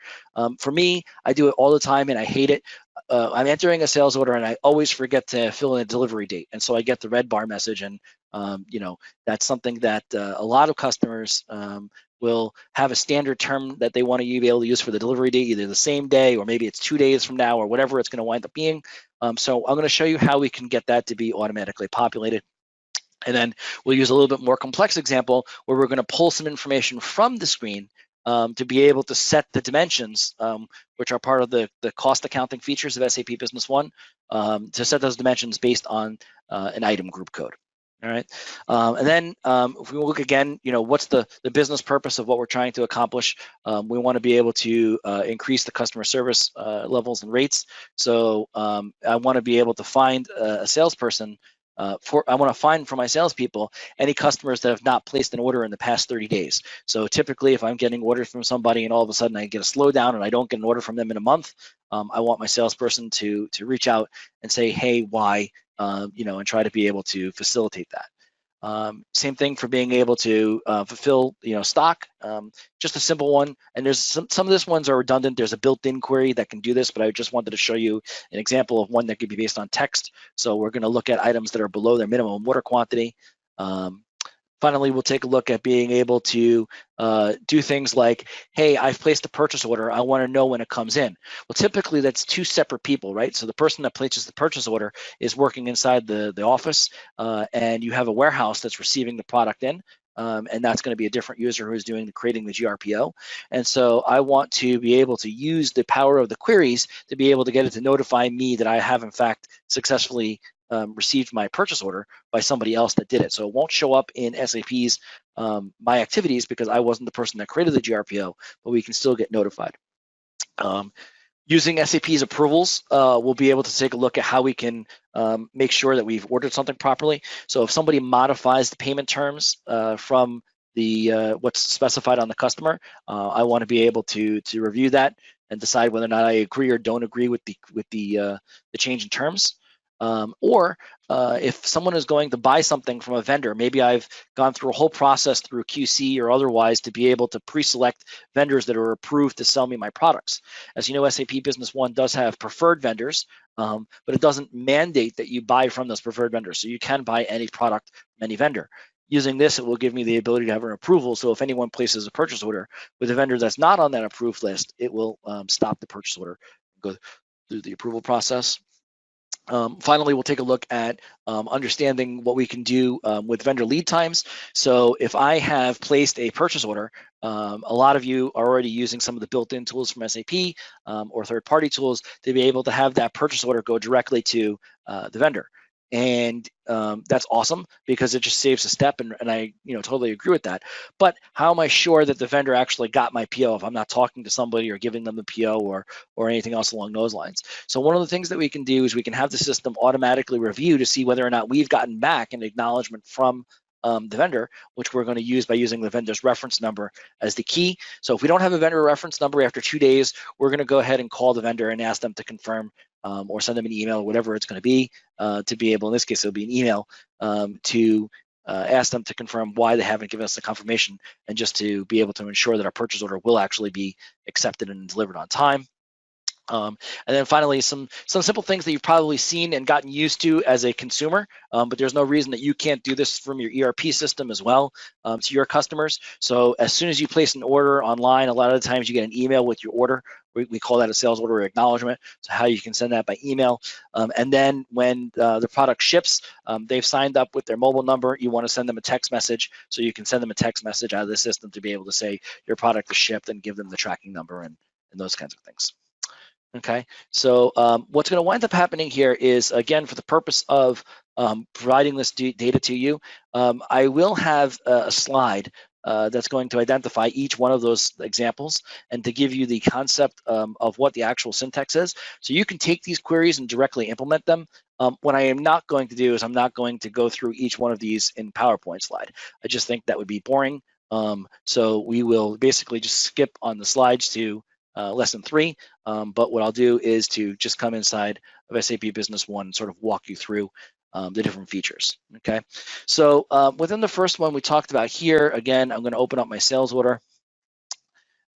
For me, I do it all the time and I hate it. I'm entering a sales order and I always forget to fill in a delivery date. And so I get the red bar message, and that's something that a lot of customers will have a standard term that they want to be able to use for the delivery date, either the same day or maybe it's 2 days from now or whatever it's going to wind up being. So I'm going to show you how we can get that to be automatically populated. And then we'll use a little bit more complex example where we're going to pull some information from the screen to be able to set the dimensions, which are part of the cost accounting features of SAP Business One, to set those dimensions based on an item group code. All right, and then if we look again, what's the business purpose of what we're trying to accomplish? We want to be able to increase the customer service levels and rates. So I want to be able to find a salesperson. I want to find for my salespeople any customers that have not placed an order in the past 30 days. So typically, if I'm getting orders from somebody and all of a sudden I get a slowdown and I don't get an order from them in a month, I want my salesperson to reach out and say, hey, why? And try to be able to facilitate that. Same thing for being able to fulfill, stock. Just a simple one. And there's some of these ones are redundant. There's a built-in query that can do this, but I just wanted to show you an example of one that could be based on text. So we're going to look at items that are below their minimum order quantity. Finally, we'll take a look at being able to do things like, hey, I've placed a purchase order. I want to know when it comes in. Well, typically that's two separate people, right? So the person that places the purchase order is working inside the office, and you have a warehouse that's receiving the product in. And that's going to be a different user who's creating the GRPO. And so I want to be able to use the power of the queries to be able to get it to notify me that I have, in fact, successfully received my purchase order by somebody else that did it. So it won't show up in SAP's My Activities because I wasn't the person that created the GRPO, but we can still get notified. Using SAP's approvals, we'll be able to take a look at how we can make sure that we've ordered something properly. So if somebody modifies the payment terms from the what's specified on the customer, I want to be able to review that and decide whether or not I agree or don't agree with the change in terms. Or if someone is going to buy something from a vendor, maybe I've gone through a whole process through QC or otherwise to be able to pre-select vendors that are approved to sell me my products. As you know, SAP Business One does have preferred vendors, but it doesn't mandate that you buy from those preferred vendors. So you can buy any product from any vendor. Using this, it will give me the ability to have an approval. So if anyone places a purchase order with a vendor that's not on that approved list, it will stop the purchase order and go through the approval process. Finally, we'll take a look at understanding what we can do with vendor lead times. So if I have placed a purchase order, a lot of you are already using some of the built-in tools from SAP or third-party tools to be able to have that purchase order go directly to the vendor. And that's awesome because it just saves a step, and I totally agree with that. But how am I sure that the vendor actually got my PO if I'm not talking to somebody or giving them the PO or anything else along those lines? So one of the things that we can do is we can have the system automatically review to see whether or not we've gotten back an acknowledgement from the vendor, which we're going to use by using the vendor's reference number as the key. So if we don't have a vendor reference number after 2 days, we're going to go ahead and call the vendor and ask them to confirm or send them an email, whatever it's going to be able, in this case, it'll be an email to ask them to confirm why they haven't given us the confirmation, and just to be able to ensure that our purchase order will actually be accepted and delivered on time. And then finally, some simple things that you've probably seen and gotten used to as a consumer, but there's no reason that you can't do this from your ERP system as well to your customers. So as soon as you place an order online, a lot of the times you get an email with your order. We call that a sales order acknowledgement. So how you can send that by email. And then when the product ships, they've signed up with their mobile number. You want to send them a text message, so you can send them a text message out of the system to be able to say your product is shipped and give them the tracking number and those kinds of things. Okay, so what's going to wind up happening here is, again, for the purpose of providing this data to you, I will have a slide that's going to identify each one of those examples and to give you the concept of what the actual syntax is. So you can take these queries and directly implement them. What I am not going to do is I'm not going to go through each one of these in PowerPoint slide. I just think that would be boring. So we will basically just skip on the slides to lesson 3. But what I'll do is to just come inside of SAP Business One and sort of walk you through the different features. Okay, so within the first one we talked about here, again, I'm going to open up my sales order.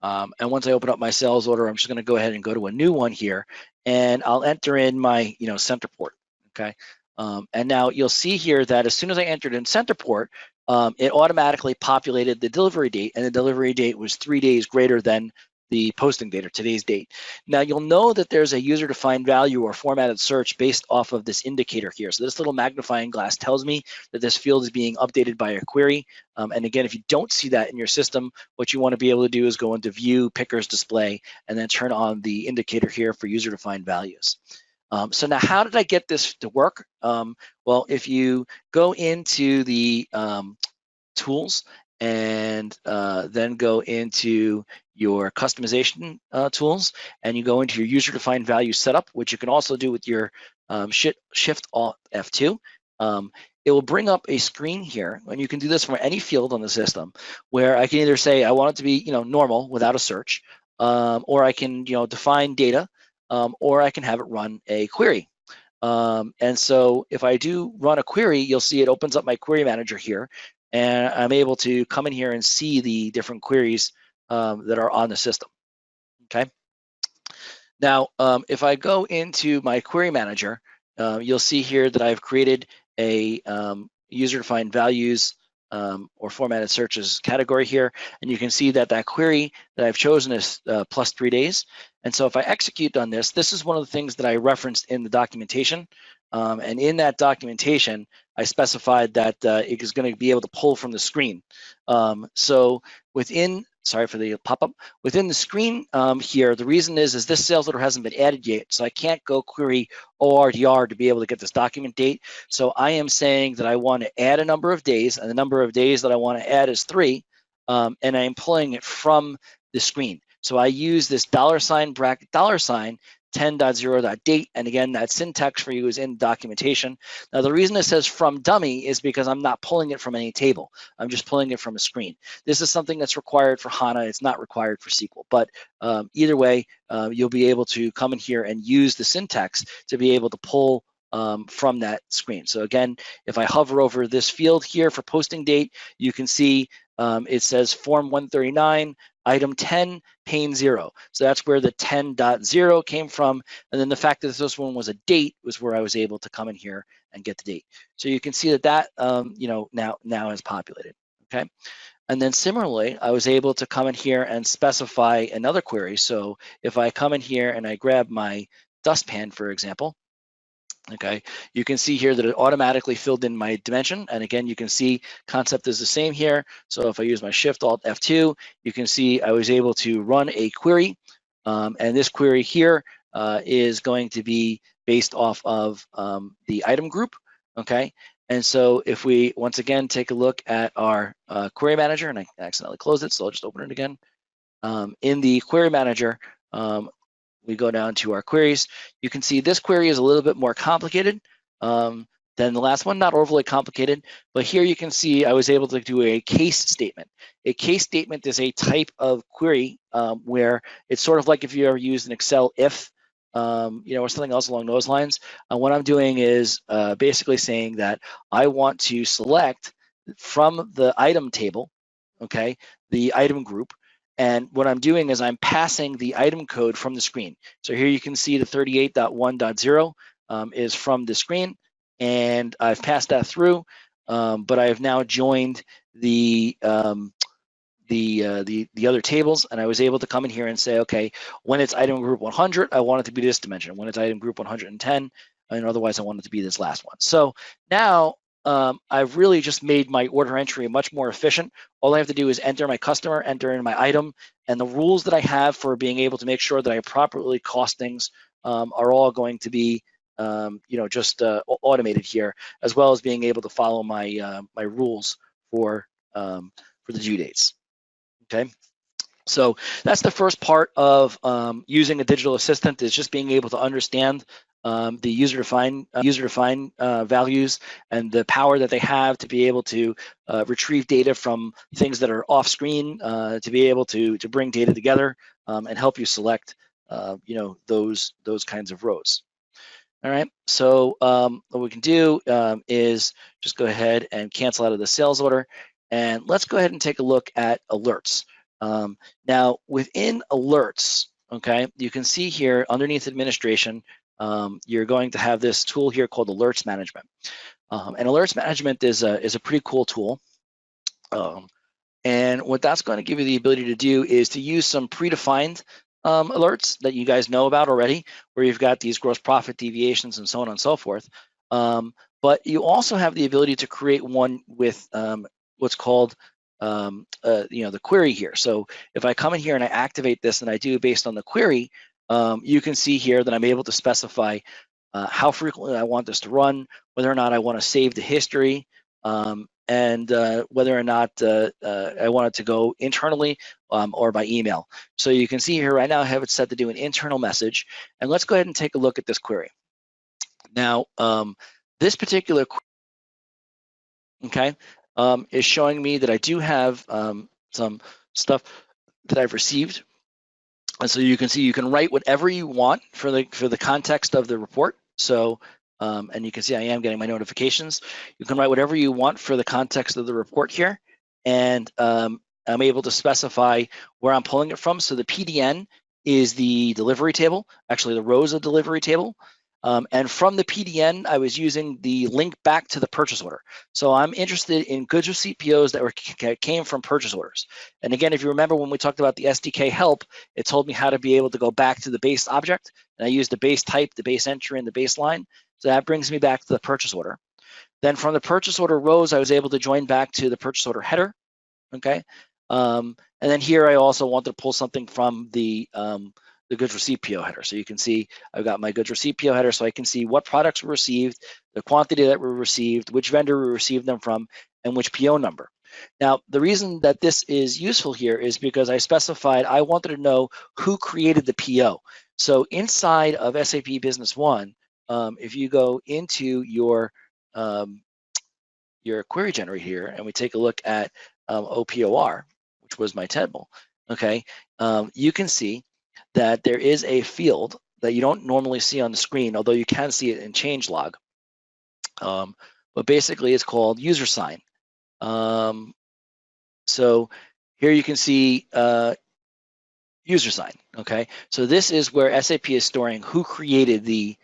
And once I open up my sales order, I'm just going to go ahead and go to a new one here, and I'll enter in my center port. Okay, and now you'll see here that as soon as I entered in center port, it automatically populated the delivery date, and the delivery date was 3 days greater than the posting date or today's date. Now you'll know that there's a user-defined value or formatted search based off of this indicator here. So this little magnifying glass tells me that this field is being updated by a query. And again, if you don't see that in your system, what you want to be able to do is go into View, Pickers Display, and then turn on the indicator here for user-defined values. So now how did I get this to work? Well, if you go into the tools and then go into your customization tools, and you go into your user-defined value setup, which you can also do with your Shift-Alt F2. It will bring up a screen here, and you can do this from any field on the system, where I can either say I want it to be normal without a search, or I can define data, or I can have it run a query. And so if I do run a query, you'll see it opens up my query manager here, and I'm able to come in here and see the different queries that are on the system. Okay. Now, if I go into my query manager, you'll see here that I've created a user-defined values or formatted searches category here, and you can see that that query that I've chosen is plus 3 days. And so if I execute on this, this is one of the things that I referenced in the documentation. And in that documentation, I specified that it is going to be able to pull from the screen. So within, sorry for the pop-up, within the screen here, the reason is this sales order hasn't been added yet, so I can't go query ORDR to be able to get this document date. So I am saying that I want to add a number of days, and the number of days that I want to add is 3, and I'm pulling it from the screen. So I use this $ bracket $ 10.0.date, and again, that syntax for you is in documentation. Now, the reason it says from dummy is because I'm not pulling it from any table. I'm just pulling it from a screen. This is something that's required for HANA. It's not required for SQL, but either way, you'll be able to come in here and use the syntax to be able to pull from that screen. So again, if I hover over this field here for posting date, you can see it says form 139, item 10, pane 0. So that's where the 10.0 came from. And then the fact that this one was a date was where I was able to come in here and get the date. So you can see that that now is populated. Okay. And then similarly, I was able to come in here and specify another query. So if I come in here and I grab my dustpan, for example, okay, you can see here that it automatically filled in my dimension. And again, you can see concept is the same here. So if I use my Shift-Alt F2, you can see I was able to run a query. And this query here is going to be based off of the item group, okay? And so if we, once again, take a look at our query manager, and I accidentally closed it, so I'll just open it again. In the query manager, we go down to our queries. You can see this query is a little bit more complicated than the last one, not overly complicated, but here you can see I was able to do a case statement. A case statement is a type of query where it's sort of like if you ever used an Excel if, or something else along those lines. What I'm doing is basically saying that I want to select from the item table, okay, the item group. And what I'm doing is I'm passing the item code from the screen. So here you can see the 38.1.0 is from the screen, and I've passed that through, but I have now joined the other tables, and I was able to come in here and say, okay, when it's item group 100, I want it to be this dimension. When it's item group 110, and otherwise I want it to be this last one. So now I've really just made my order entry much more efficient. All I have to do is enter my customer, enter in my item, and the rules that I have for being able to make sure that I properly cost things are all going to be just automated here, as well as being able to follow my my rules for the due dates. Okay, so that's the first part of using a digital assistant, is just being able to understand the user-defined values and the power that they have to be able to retrieve data from things that are off screen, to be able to bring data together and help you select those kinds of rows. All right, so what we can do is just go ahead and cancel out of the sales order. And let's go ahead and take a look at alerts. Now, within alerts, okay, you can see here underneath administration, you're going to have this tool here called Alerts Management. And Alerts Management is a pretty cool tool. And what that's going to give you the ability to do is to use some predefined alerts that you guys know about already, where you've got these gross profit deviations and so on and so forth. But you also have the ability to create one with what's called the query here. So if I come in here and I activate this and I do based on the query, you can see here that I'm able to specify how frequently I want this to run, whether or not I want to save the history, and whether or not I want it to go internally or by email. So you can see here right now I have it set to do an internal message. And let's go ahead and take a look at this query. Now, this particular query, okay, is showing me that I do have some stuff that I've received. And so you can see you can write whatever you want for the context of the report. So and you can see I am getting my notifications. You can write whatever you want for the context of the report here, and I'm able to specify where I'm pulling it from. So the PDN is the delivery table, actually the rows of delivery table. And from the PDN, I was using the link back to the purchase order. So I'm interested in goods receipt POs that came from purchase orders. And again, if you remember when we talked about the SDK help, it told me how to be able to go back to the base object. And I used the base type, the base entry, and the baseline. So that brings me back to the purchase order. Then from the purchase order rows, I was able to join back to the purchase order header. Okay. And then here I also wanted to pull something from the goods receipt PO header. So you can see I've got my goods receipt PO header, so I can see what products were received, the quantity that were received, which vendor we received them from, and which PO number. Now, the reason that this is useful here is because I specified I wanted to know who created the PO. So inside of SAP Business One, if you go into your query generator here and we take a look at OPOR, which was my table, okay, you can see that there is a field that you don't normally see on the screen, although you can see it in changelog. But basically it's called user sign. So here you can see user sign, okay? So this is where SAP is storing who created the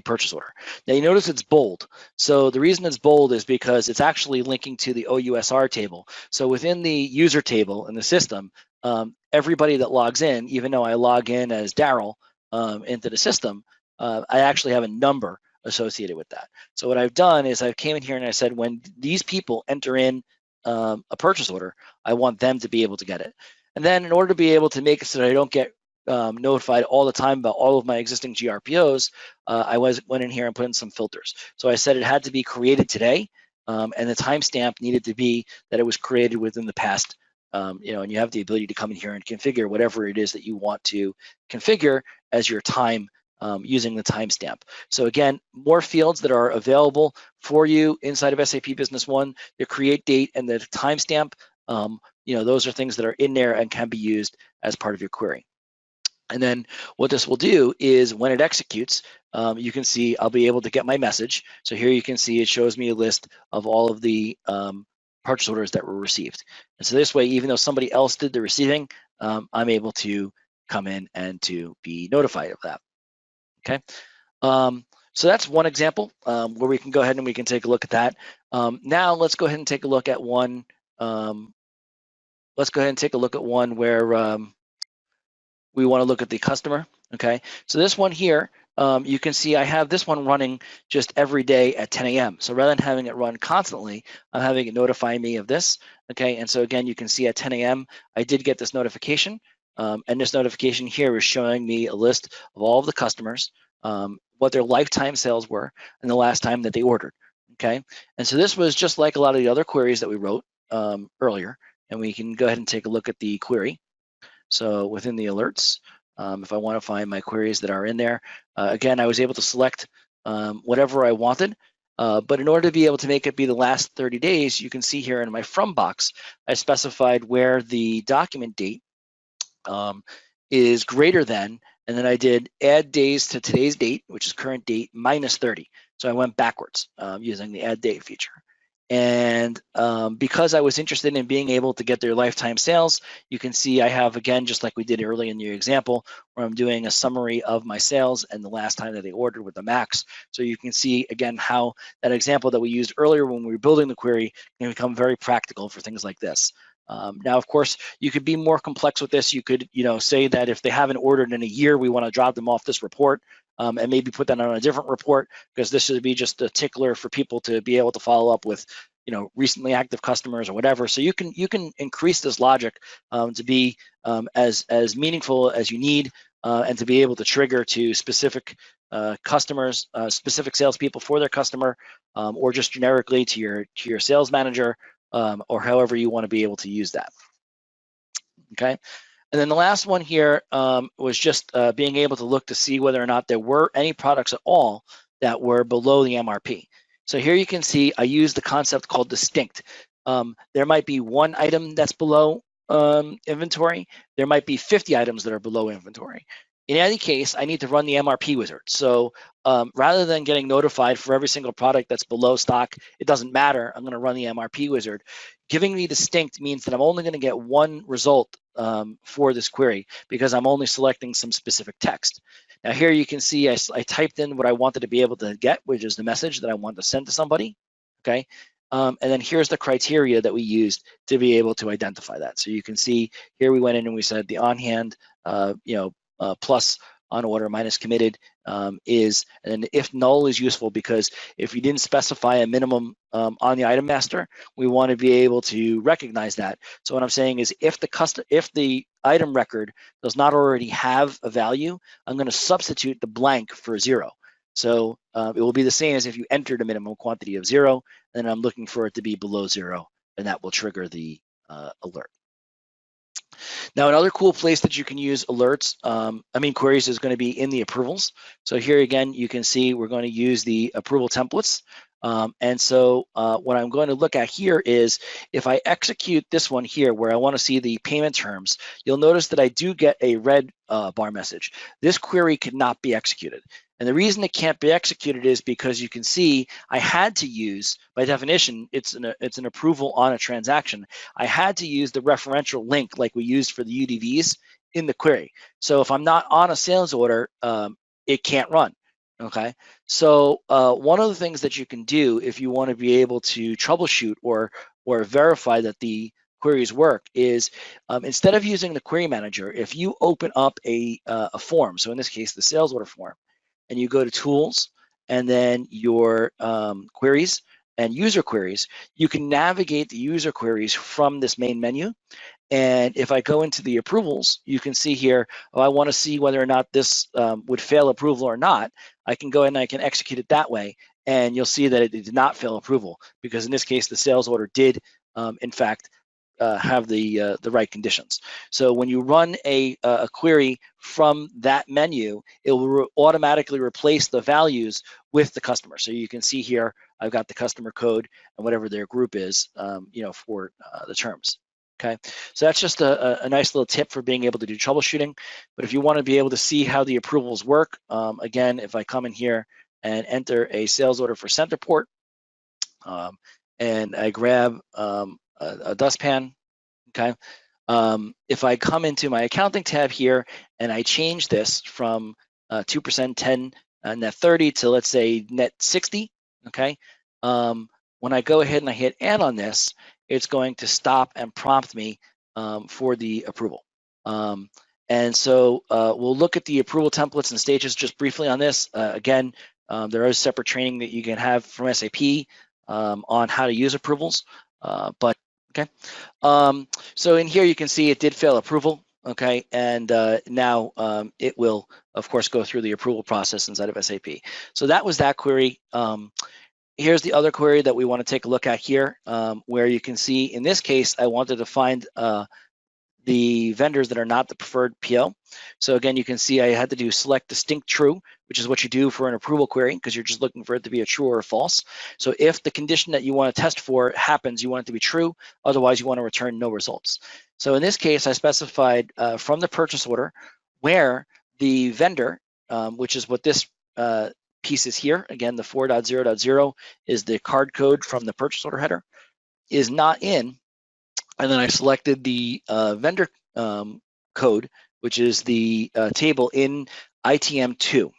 purchase order. Now you notice it's bold. So the reason it's bold is because it's actually linking to the OUSR table. So within the user table in the system, everybody that logs in, even though I log in as Daryl into the system, I actually have a number associated with that. So what I've done is I came in here and I said, when these people enter in a purchase order, I want them to be able to get it. And then in order to be able to make it so that I don't get notified all the time about all of my existing GRPOs, I went in here and put in some filters. So I said it had to be created today, and the timestamp needed to be that it was created within the past. And you have the ability to come in here and configure whatever it is that you want to configure as your time using the timestamp. So again, more fields that are available for you inside of SAP Business One: the create date and the timestamp. Those are things that are in there and can be used as part of your query. And then what this will do is when it executes, you can see I'll be able to get my message. So here you can see it shows me a list of all of the purchase orders that were received. And so this way, even though somebody else did the receiving, I'm able to come in and to be notified of that. Okay. So that's one example where we can go ahead and we can take a look at that. Now let's go ahead and take a look at one. Let's go ahead and take a look at one where we want to look at the customer. Okay, so this one here, you can see I have this one running just every day at 10 a.m. So rather than having it run constantly, I'm having it notify me of this. Okay, and so again, you can see at 10 a.m. I did get this notification, and this notification here is showing me a list of all of the customers, what their lifetime sales were, and the last time that they ordered. Okay, and so this was just like a lot of the other queries that we wrote earlier, and we can go ahead and take a look at the query. So within the alerts, if I want to find my queries that are in there, again, I was able to select whatever I wanted. But in order to be able to make it be the last 30 days, you can see here in my from box, I specified where the document date is greater than, and then I did add days to today's date, which is current date, minus 30. So I went backwards using the add date feature. And because I was interested in being able to get their lifetime sales, you can see I have, again, just like we did early in your example, where I'm doing a summary of my sales and the last time that they ordered with the max. So you can see, again, how that example that we used earlier when we were building the query can become very practical for things like this. Now, of course, you could be more complex with this. You could, say that if they haven't ordered in a year, we want to drop them off this report. And maybe put that on a different report, because this should be just a tickler for people to be able to follow up with, recently active customers or whatever. So you can increase this logic to be as meaningful as you need, and to be able to trigger to specific customers, specific salespeople for their customer, or just generically to your sales manager, or however you want to be able to use that. Okay. And then the last one here was just being able to look to see whether or not there were any products at all that were below the MRP. So here you can see I use the concept called distinct. There might be one item that's below inventory. There might be 50 items that are below inventory. In any case, I need to run the MRP wizard. So rather than getting notified for every single product that's below stock, it doesn't matter. I'm going to run the MRP wizard. Giving me distinct means that I'm only going to get one result for this query, because I'm only selecting some specific text. Now here you can see I typed in what I wanted to be able to get, which is the message that I want to send to somebody. Okay. And then here's the criteria that we used to be able to identify that. So you can see here we went in and we said the on hand, plus on order minus committed is, and if null is useful, because if you didn't specify a minimum on the item master, we want to be able to recognize that. So what I'm saying is if the item record does not already have a value, I'm going to substitute the blank for 0. So it will be the same as if you entered a minimum quantity of 0, and I'm looking for it to be below 0, and that will trigger the alert. Now, another cool place that you can use alerts, queries, is going to be in the approvals. So here again, you can see we're going to use the approval templates. And so what I'm going to look at here is if I execute this one here where I want to see the payment terms, you'll notice that I do get a red bar message. This query could not be executed. And the reason it can't be executed is because you can see I had to use, by definition, it's an approval on a transaction. I had to use the referential link like we used for the UDVs in the query. So if I'm not on a sales order, it can't run. Okay, so one of the things that you can do if you want to be able to troubleshoot or verify that the queries work is instead of using the query manager, if you open up a form, so in this case the sales order form, and you go to tools and then your queries and user queries, you can navigate the user queries from this main menu. And if I go into the approvals, you can see here, I want to see whether or not this would fail approval or not. I can go ahead and I can execute it that way. And you'll see that it did not fail approval, because in this case, the sales order did, in fact, have the right conditions. So when you run a query from that menu, it will automatically replace the values with the customer. So you can see here, I've got the customer code and whatever their group is, for the terms. Okay, so that's just a nice little tip for being able to do troubleshooting. But if you want to be able to see how the approvals work, again, if I come in here and enter a sales order for Centerport, and I grab a dustpan, okay, if I come into my accounting tab here and I change this from 2%, 10, net 30 to, let's say, net 60, okay, when I go ahead and I hit add on this, it's going to stop and prompt me for the approval. And so we'll look at the approval templates and stages just briefly on this. Again, there is separate training that you can have from SAP on how to use approvals, but okay. So in here you can see it did fail approval, okay, and now it will, of course, go through the approval process inside of SAP. So that was that query. Here's the other query that we want to take a look at here, where you can see in this case I wanted to find the vendors that are not the preferred PO. So again, you can see I had to do select distinct true, which is what you do for an approval query because you're just looking for it to be a true or a false. So if the condition that you want to test for happens, you want it to be true. Otherwise, you want to return no results. So in this case, I specified from the purchase order where the vendor, which is what this piece is here. Again, the 4.0.0 is the card code from the purchase order header, is not in. And then I selected the vendor code, which is the table in ITM2,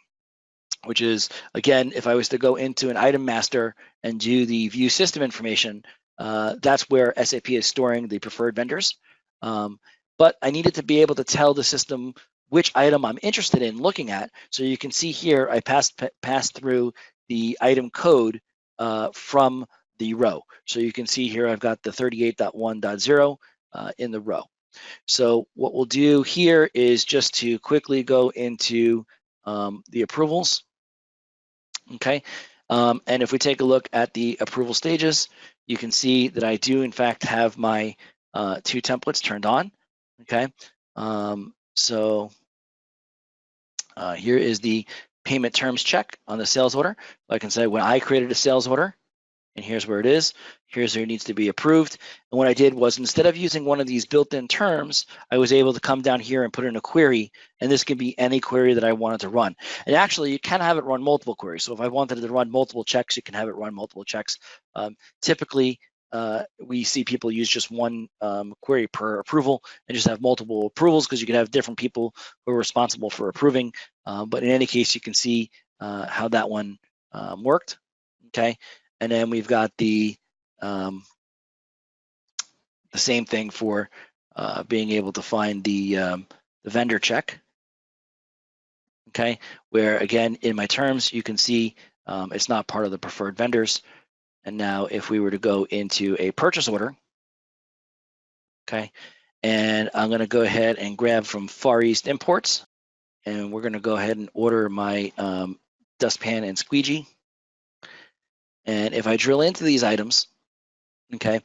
which is, again, if I was to go into an item master and do the view system information, that's where SAP is storing the preferred vendors. But I needed to be able to tell the system which item I'm interested in looking at. So you can see here, I passed through the item code from the row. So you can see here I've got the 38.1.0 in the row. So what we'll do here is just to quickly go into the approvals, okay? And if we take a look at the approval stages, you can see that I do in fact have my two templates turned on, okay? So here is the payment terms check on the sales order. I can say when I created a sales order, and here's where it is. Here's where it needs to be approved. And what I did was instead of using one of these built-in terms, I was able to come down here and put in a query, and this can be any query that I wanted to run. And actually, you can have it run multiple queries. So if I wanted to run multiple checks, you can have it run multiple checks. Typically, we see people use just one query per approval and just have multiple approvals because you can have different people who are responsible for approving. But in any case, you can see how that one worked, okay? And then we've got the same thing for being able to find the vendor check, okay? Where again, in my terms, you can see it's not part of the preferred vendors. And now if we were to go into a purchase order, okay, and I'm gonna go ahead and grab from Far East Imports, and we're gonna go ahead and order my dustpan and squeegee. And if I drill into these items, okay,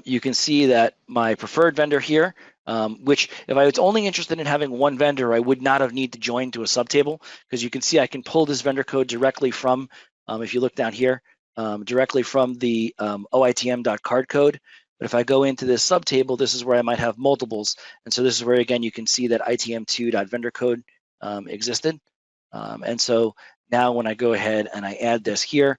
you can see that my preferred vendor here, which if I was only interested in having one vendor, I would not have need to join to a subtable because you can see I can pull this vendor code directly from, if you look down here, directly from the OITM.card code. But if I go into this subtable, this is where I might have multiples. And so this is where, again, you can see that ITM2.vendor code existed. And so now when I go ahead and I add this here,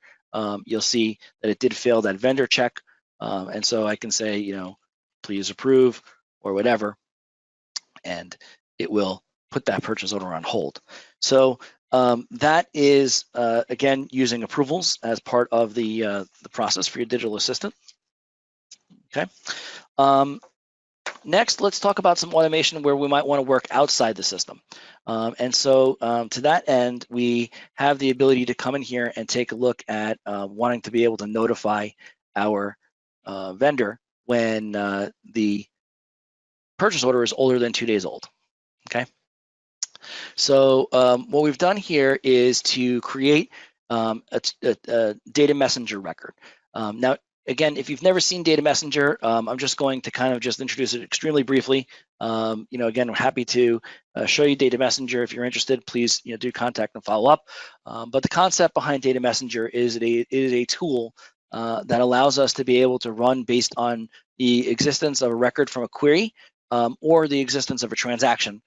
you'll see that it did fail that vendor check. And so I can say, you know, please approve or whatever, and it will put that purchase order on hold. So that is, again, using approvals as part of the process for your digital assistant. Okay. Next, let's talk about some automation where we might want to work outside the system. And so to that end, we have the ability to come in here and take a look at wanting to be able to notify our vendor when the purchase order is older than 2 days old, okay? So what we've done here is to create a data messenger record. Now, again, if you've never seen Data Messenger, I'm just going to kind of just introduce it extremely briefly. You know, again, I'm happy to show you Data Messenger. If you're interested, please, you know, do contact and follow up. But the concept behind Data Messenger is it is a tool that allows us to be able to run based on the existence of a record from a query or the existence of a transaction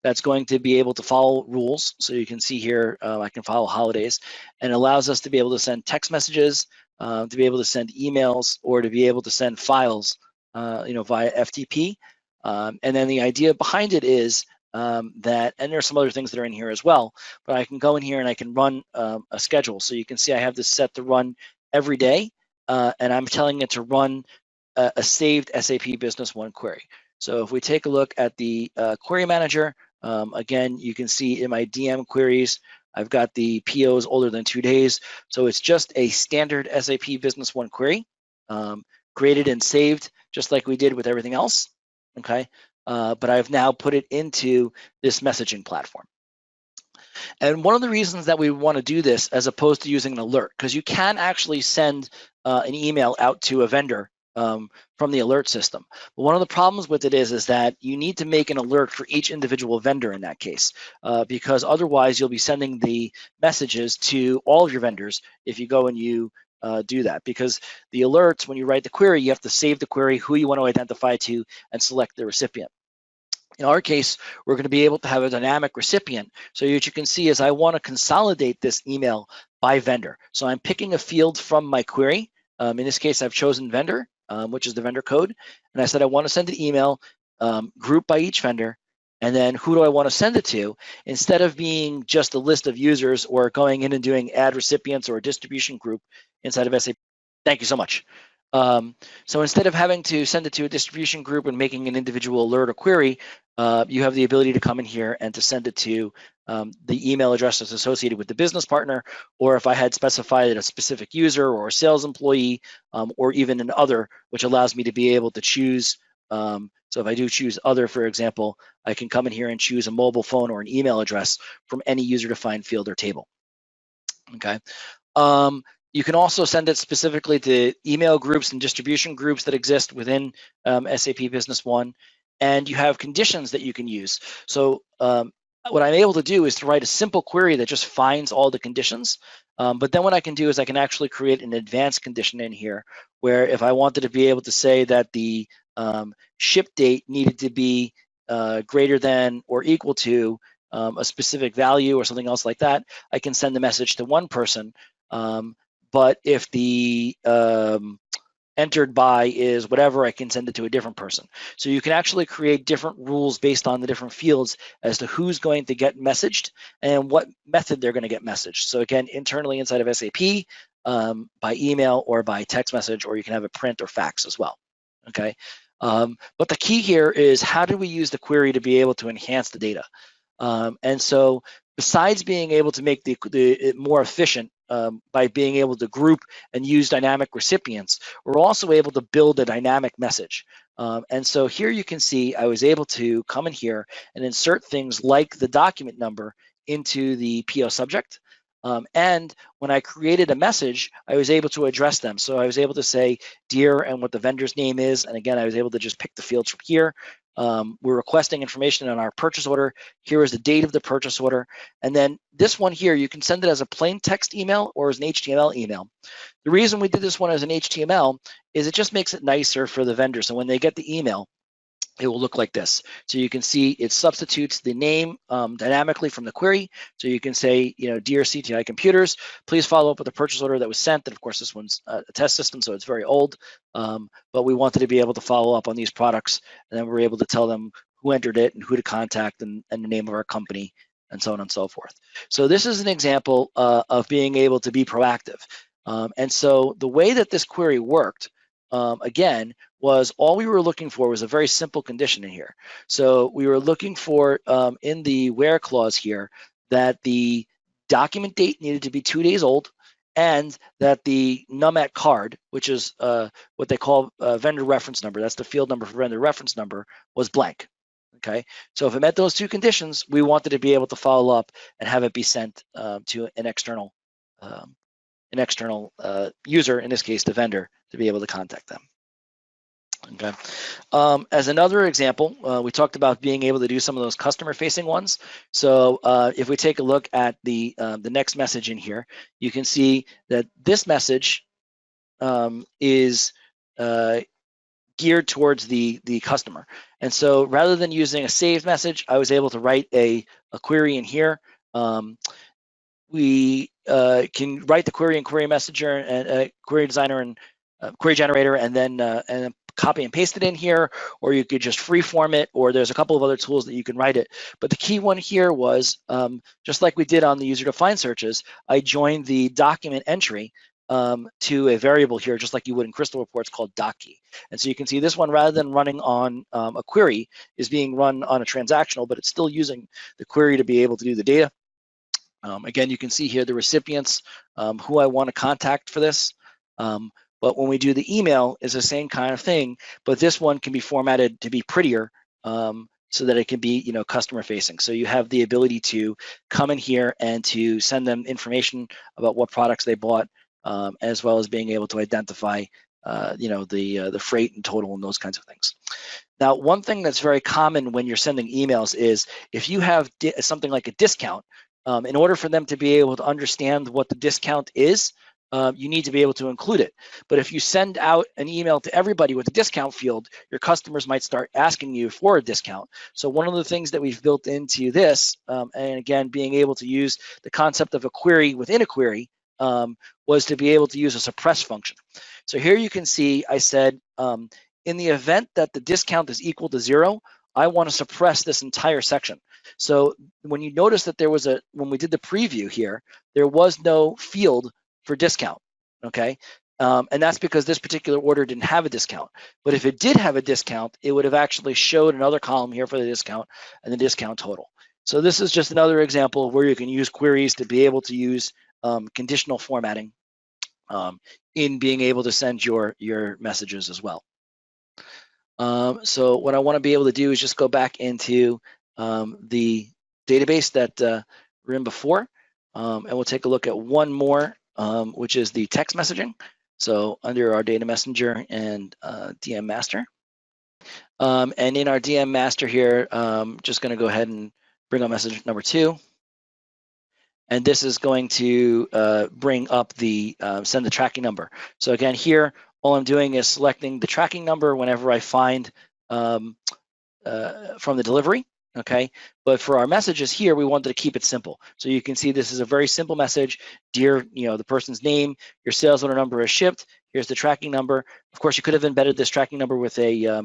that's going to be able to follow rules. So you can see here, I can follow holidays, and allows us to be able to send text messages, to be able to send emails, or to be able to send files, via FTP. And then the idea behind it is that, and there's some other things that are in here as well, but I can go in here and I can run a schedule. So you can see I have this set to run every day, and I'm telling it to run a saved SAP Business One query. So if we take a look at the query manager, again, you can see in my DM queries, I've got the POs older than 2 days. So it's just a standard SAP Business One query, created and saved just like we did with everything else, okay? But I've now put it into this messaging platform. And one of the reasons that we want to do this as opposed to using an alert, because you can actually send an email out to a vendor from the alert system. But one of the problems with it is that you need to make an alert for each individual vendor in that case, because otherwise you'll be sending the messages to all of your vendors if you go and you do that. Because the alerts, when you write the query, you have to save the query, who you want to identify to, and select the recipient. In our case, we're going to be able to have a dynamic recipient. So what you can see is I want to consolidate this email by vendor. So I'm picking a field from my query. In this case, I've chosen vendor, which is the vendor code. And I said I want to send an email group by each vendor. And then who do I want to send it to? Instead of being just a list of users or going in and doing add recipients or a distribution group inside of SAP. Thank you so much. So instead of having to send it to a distribution group and making an individual alert or query, you have the ability to come in here and to send it to the email address that's associated with the business partner, or if I had specified a specific user or a sales employee, or even an other, which allows me to be able to choose. So if I do choose other, for example, I can come in here and choose a mobile phone or an email address from any user-defined field or table. Okay. You can also send it specifically to email groups and distribution groups that exist within SAP Business One, and you have conditions that you can use. So what I'm able to do is to write a simple query that just finds all the conditions, but then what I can do is I can actually create an advanced condition in here, where if I wanted to be able to say that the ship date needed to be greater than or equal to a specific value or something else like that, I can send the message to one person. But if the entered by is whatever, I can send it to a different person. So you can actually create different rules based on the different fields as to who's going to get messaged and what method they're going to get messaged. So again, internally inside of SAP, by email or by text message, or you can have a print or fax as well. Okay. But the key here is, how do we use the query to be able to enhance the data? And so besides being able to make it more efficient by being able to group and use dynamic recipients, we're also able to build a dynamic message. And so here you can see I was able to come in here and insert things like the document number into the PO subject. And when I created a message, I was able to address them. So I was able to say dear and what the vendor's name is. And again, I was able to just pick the fields from here. We're requesting information on our purchase order. Here is the date of the purchase order. And then this one here, you can send it as a plain text email or as an HTML email. The reason we did this one as an HTML is it just makes it nicer for the vendor. So when they get the email, it will look like this. So you can see it substitutes the name dynamically from the query. So you can say, dear CTI Computers, please follow up with the purchase order that was sent. And of course, this one's a test system, so it's very old. But we wanted to be able to follow up on these products, and then we're able to tell them who entered it and who to contact and the name of our company and so on and so forth. So this is an example of being able to be proactive. And so the way that this query worked, again, was all we were looking for was a very simple condition in here. So we were looking for in the where clause here that the document date needed to be 2 days old, and that the NUMAT card, which is what they call vendor reference number, that's the field number for vendor reference number, was blank. Okay, so if it met those two conditions, we wanted to be able to follow up and have it be sent to an external user, in this case the vendor, to be able to contact them. Okay. As another example, we talked about being able to do some of those customer-facing ones. So if we take a look at the next message in here, you can see that this message is geared towards the customer. And so rather than using a saved message, I was able to write a query in here. We can write the query in Query Messenger and Query Designer and Query Generator, and then copy and paste it in here, or you could just freeform it, or there's a couple of other tools that you can write it. But the key one here was, just like we did on the user-defined searches, I joined the document entry to a variable here, just like you would in Crystal Reports, called doc_key. And so you can see this one, rather than running on a query, is being run on a transactional, but it's still using the query to be able to do the data. Again, you can see here the recipients, who I want to contact for this. But when we do the email, it's the same kind of thing, but this one can be formatted to be prettier, so that it can be, customer facing. So you have the ability to come in here and to send them information about what products they bought, as well as being able to identify, the freight and total and those kinds of things. Now, one thing that's very common when you're sending emails is if you have something like a discount, in order for them to be able to understand what the discount is, you need to be able to include it. But if you send out an email to everybody with a discount field, your customers might start asking you for a discount. So one of the things that we've built into this, and again, being able to use the concept of a query within a query, was to be able to use a suppress function. So here you can see I said, in the event that the discount is equal to 0, I want to suppress this entire section. So when you notice that when we did the preview here, there was no field for discount, okay? And that's because this particular order didn't have a discount. But if it did have a discount, it would have actually showed another column here for the discount and the discount total. So this is just another example of where you can use queries to be able to use conditional formatting in being able to send your messages as well. So what I want to be able to do is just go back into the database that we're in before, and we'll take a look at one more, which is the text messaging. So under our data messenger and DM master. And in our DM master here, just going to go ahead and bring up message number 2. And this is going to bring up the send the tracking number. So again, here, all I'm doing is selecting the tracking number whenever I find from the delivery, okay? But for our messages here, we wanted to keep it simple. So you can see this is a very simple message. Dear, the person's name, your sales order number is shipped. Here's the tracking number. Of course, you could have embedded this tracking number with a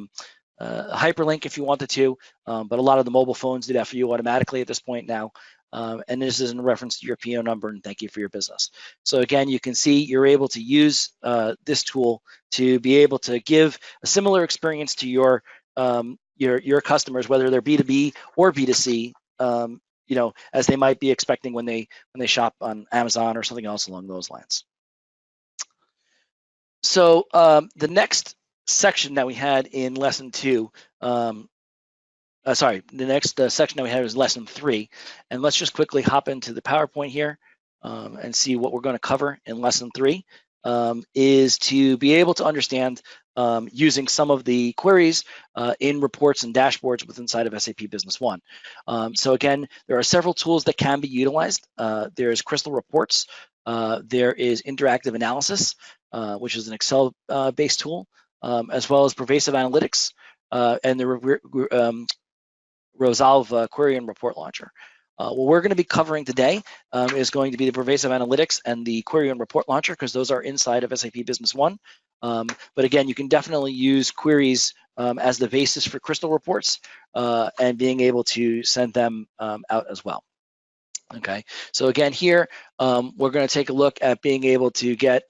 hyperlink if you wanted to, but a lot of the mobile phones do that for you automatically at this point now. And this is in reference to your PO number, and thank you for your business. So again, you can see you're able to use this tool to be able to give a similar experience to your customers, whether they're B2B or B2C, as they might be expecting when they shop on Amazon or something else along those lines. So the next section that we had in lesson 2, the next section that we have is lesson 3, and let's just quickly hop into the PowerPoint here and see what we're going to cover in lesson 3. Is to be able to understand using some of the queries in reports and dashboards within inside of SAP Business One. So again, there are several tools that can be utilized. There's Crystal Reports. There is Interactive Analysis, which is an Excel-based tool, as well as Pervasive Analytics and the Resolve Query and Report Launcher. What we're going to be covering today is going to be the Pervasive Analytics and the Query and Report Launcher, because those are inside of SAP Business One. But again, you can definitely use queries as the basis for Crystal Reports and being able to send them out as well. Okay, so again here, we're going to take a look at being able to get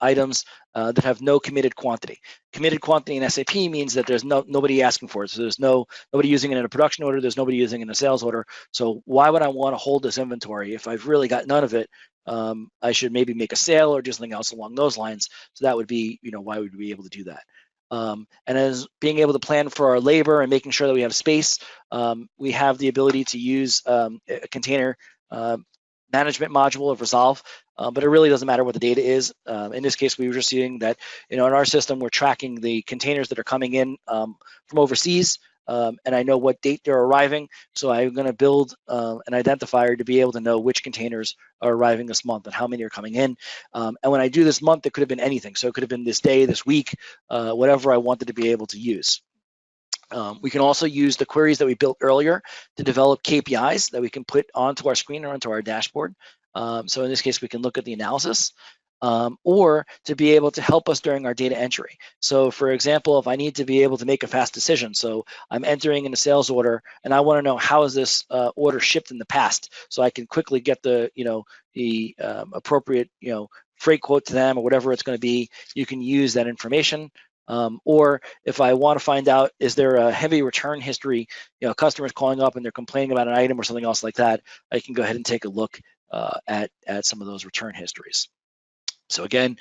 items that have no committed quantity. Committed quantity in SAP means that there's nobody asking for it. So there's nobody using it in a production order, there's nobody using it in a sales order. So why would I want to hold this inventory? If I've really got none of it, I should maybe make a sale or just something else along those lines. So that would be, why would we be able to do that? And as being able to plan for our labor and making sure that we have space, we have the ability to use a container management module of Resolve, but it really doesn't matter what the data is. In this case, we were just seeing that, in our system, we're tracking the containers that are coming in from overseas, and I know what date they're arriving. So I'm going to build an identifier to be able to know which containers are arriving this month and how many are coming in. And when I do this month, it could have been anything. So it could have been this day, this week, whatever I wanted to be able to use. We can also use the queries that we built earlier to develop KPIs that we can put onto our screen or onto our dashboard. So in this case, we can look at the analysis. Or to be able to help us during our data entry. So for example, if I need to be able to make a fast decision, so I'm entering in a sales order and I want to know how is this order shipped in the past, so I can quickly get the appropriate freight quote to them or whatever it's going to be. You can use that information. Or if I want to find out, is there a heavy return history, customers calling up and they're complaining about an item or something else like that, I can go ahead and take a look at some of those return histories. So again,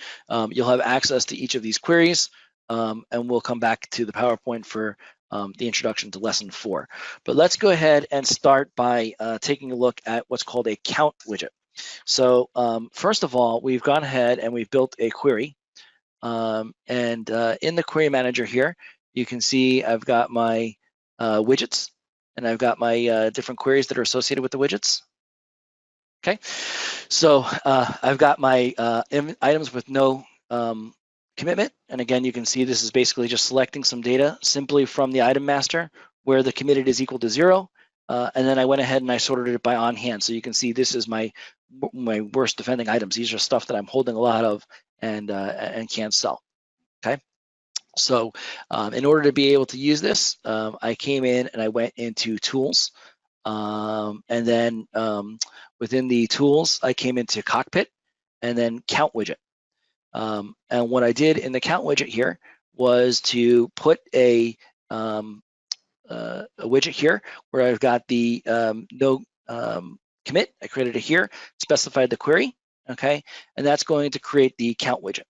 you'll have access to each of these queries, and we'll come back to the PowerPoint for the introduction to lesson 4. But let's go ahead and start by taking a look at what's called a count widget. So first of all, we've gone ahead and we've built a query. And in the query manager here, you can see I've got my widgets, and I've got my different queries that are associated with the widgets. Okay, so I've got my items with no commitment, and again, you can see this is basically just selecting some data simply from the item master where the committed is equal to 0, and then I went ahead and I sorted it by on hand. So you can see this is my worst defending items. These are stuff that I'm holding a lot of and can't sell. Okay. So in order to be able to use this, I came in and I went into tools. And then within the tools, I came into cockpit and then count widget. And what I did in the count widget here was to put a widget here where I've got the no commit. I created it here, specified the query, okay, and that's going to create the count widget.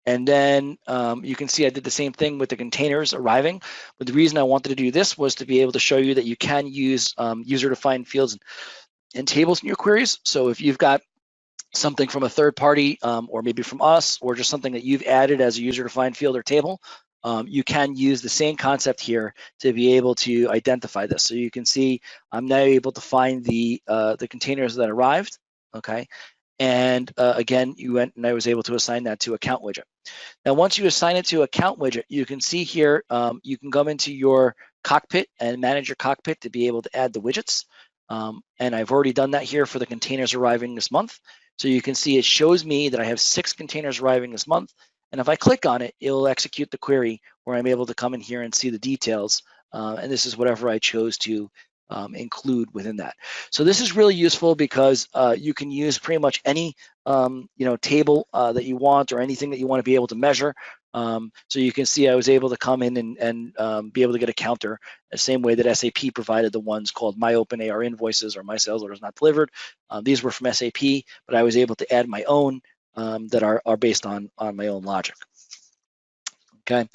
And then you can see I did the same thing with the containers arriving. But the reason I wanted to do this was to be able to show you that you can use user-defined fields and tables in your queries. So if you've got something from a third party or maybe from us or just something that you've added as a user-defined field or table, you can use the same concept here to be able to identify this. So you can see I'm now able to find the containers that arrived, okay? And again, you went and I was able to assign that to a count widget. Now, once you assign it to a count widget, you can see here, you can come into your cockpit and manage your cockpit to be able to add the widgets. And I've already done that here for the containers arriving this month. So you can see it shows me that I have 6 containers arriving this month. And if I click on it, it'll execute the query where I'm able to come in here and see the details. And this is whatever I chose to include within that. So this is really useful because you can use pretty much any table that you want or anything that you want to be able to measure. So you can see I was able to come in and be able to get a counter the same way that SAP provided the ones called My Open AR Invoices or My Sales Orders Not Delivered. These were from SAP, but I was able to add my own that are based on my own logic. Okay.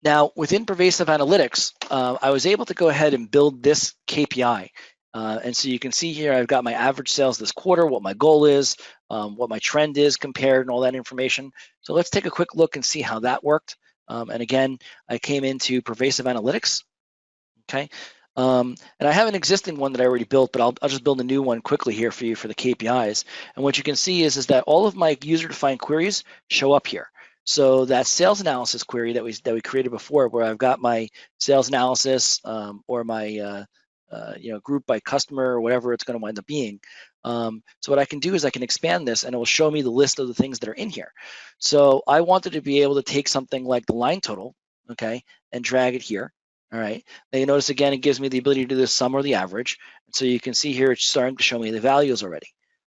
Now, within Pervasive Analytics, I was able to go ahead and build this KPI. And so you can see here, I've got my average sales this quarter, what my goal is, what my trend is compared, and all that information. So let's take a quick look and see how that worked. And again, I came into Pervasive Analytics, okay? And I have an existing one that I already built, but I'll just build a new one quickly here for you for the KPIs. And what you can see is that all of my user-defined queries show up here. So that sales analysis query that we created before, where I've got my sales analysis or my group by customer or whatever it's going to wind up being. So what I can do is I can expand this and it will show me the list of the things that are in here. So I wanted to be able to take something like the line total, okay, and drag it here. All right. Now you notice again, it gives me the ability to do the sum or the average. And so you can see here it's starting to show me the values already.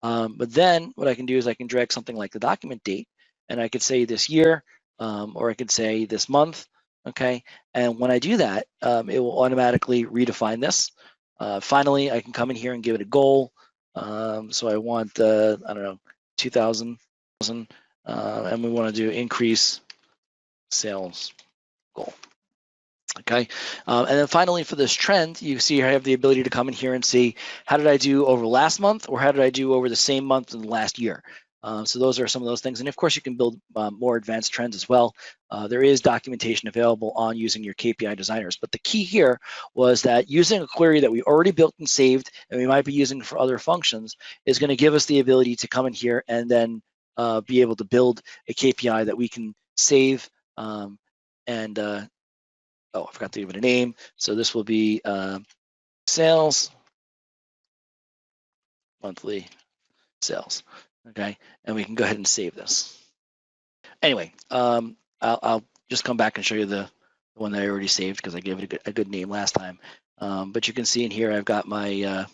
But then what I can do is I can drag something like the document date. And I could say this year, or I could say this month, okay? And when I do that, it will automatically redefine this. Finally, I can come in here and give it a goal. So I want, 2,000, and we want to do increase sales goal. Okay, and then finally for this trend, you see I have the ability to come in here and see how did I do over last month or how did I do over the same month in the last year. So those are some of those things. And of course, you can build more advanced trends as well. There is documentation available on using your KPI designers. But the key here was that using a query that we already built and saved, and we might be using for other functions, is going to give us the ability to come in here and then be able to build a KPI that we can save. Oh, I forgot to give it a name. So this will be sales monthly sales. Okay, and we can go ahead and save this. Anyway, I'll just come back and show you the one that I already saved because I gave it a good name last time. But you can see in here I've got my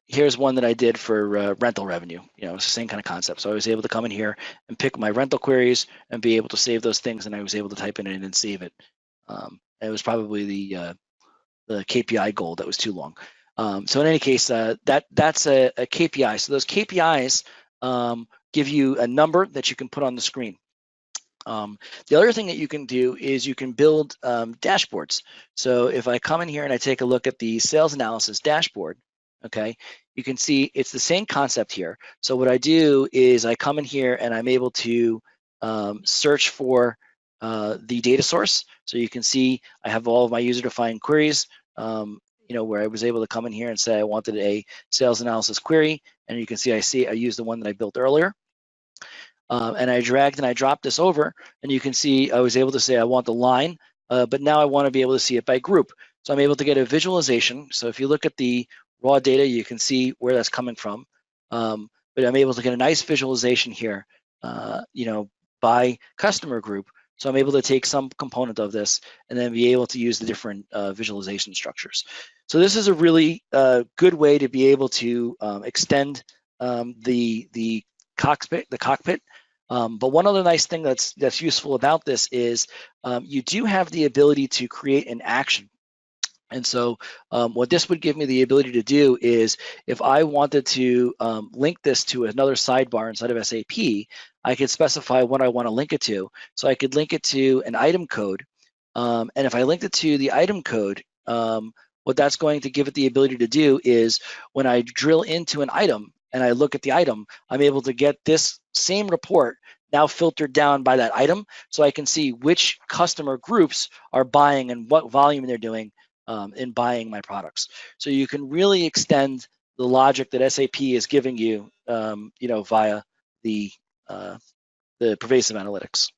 here's one that I did for rental revenue. It's the same kind of concept. So I was able to come in here and pick my rental queries and be able to save those things, and I was able to type it in and save it. It was probably the KPI goal that was too long. So in any case, that's a KPI. So those KPIs give you a number that you can put on the screen. The other thing that you can do is you can build dashboards. So if I come in here and I take a look at the sales analysis dashboard, okay, you can see it's the same concept here. So what I do is I come in here and I'm able to search for the data source. So you can see I have all of my user-defined queries, where I was able to come in here and say I wanted a sales analysis query, and you can see I used the one that I built earlier. And I dragged and I dropped this over, and you can see I was able to say I want the line, but now I want to be able to see it by group. So I'm able to get a visualization. So if you look at the raw data, you can see where that's coming from. But I'm able to get a nice visualization here, by customer group. So I'm able to take some component of this and then be able to use the different visualization structures. So this is a really good way to be able to extend the cockpit. But one other nice thing that's useful about this is you do have the ability to create an action. And so what this would give me the ability to do is if I wanted to link this to another sidebar inside of SAP, I could specify what I want to link it to. So I could link it to an item code. And if I linked it to the item code, what that's going to give it the ability to do is when I drill into an item and I look at the item, I'm able to get this same report now filtered down by that item, so I can see which customer groups are buying and what volume they're doing in buying my products. So you can really extend the logic that SAP is giving you, via the pervasive analytics.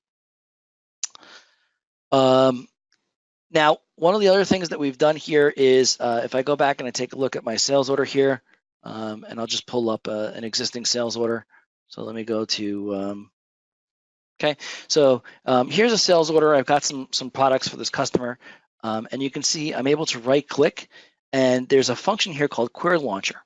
Now, one of the other things that we've done here is if I go back and I take a look at my sales order here, and I'll just pull up an existing sales order. So let me go to, okay. So here's a sales order. I've got some products for this customer. And you can see I'm able to right click, and there's a function here called Query Launcher.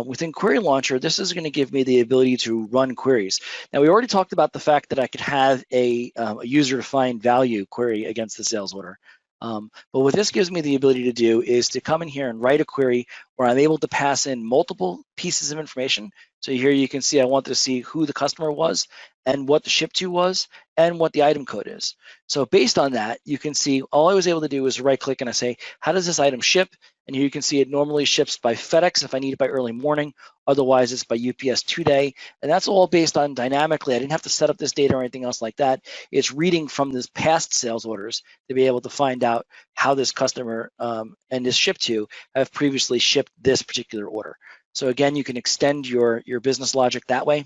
Within Query Launcher, this is going to give me the ability to run queries. Now, we already talked about the fact that I could have a user-defined value query against the sales order. But what this gives me the ability to do is to come in here and write a query where I'm able to pass in multiple pieces of information. So here you can see I wanted to see who the customer was and what the ship to was and what the item code is. So based on that, you can see all I was able to do is right click and I say, how does this item ship? And here you can see it normally ships by FedEx if I need it by early morning. Otherwise, it's by UPS 2-day. And that's all based on dynamically. I didn't have to set up this data or anything else like that. It's reading from this past sales orders to be able to find out how this customer and this ship to have previously shipped this particular order. So again, you can extend your business logic that way.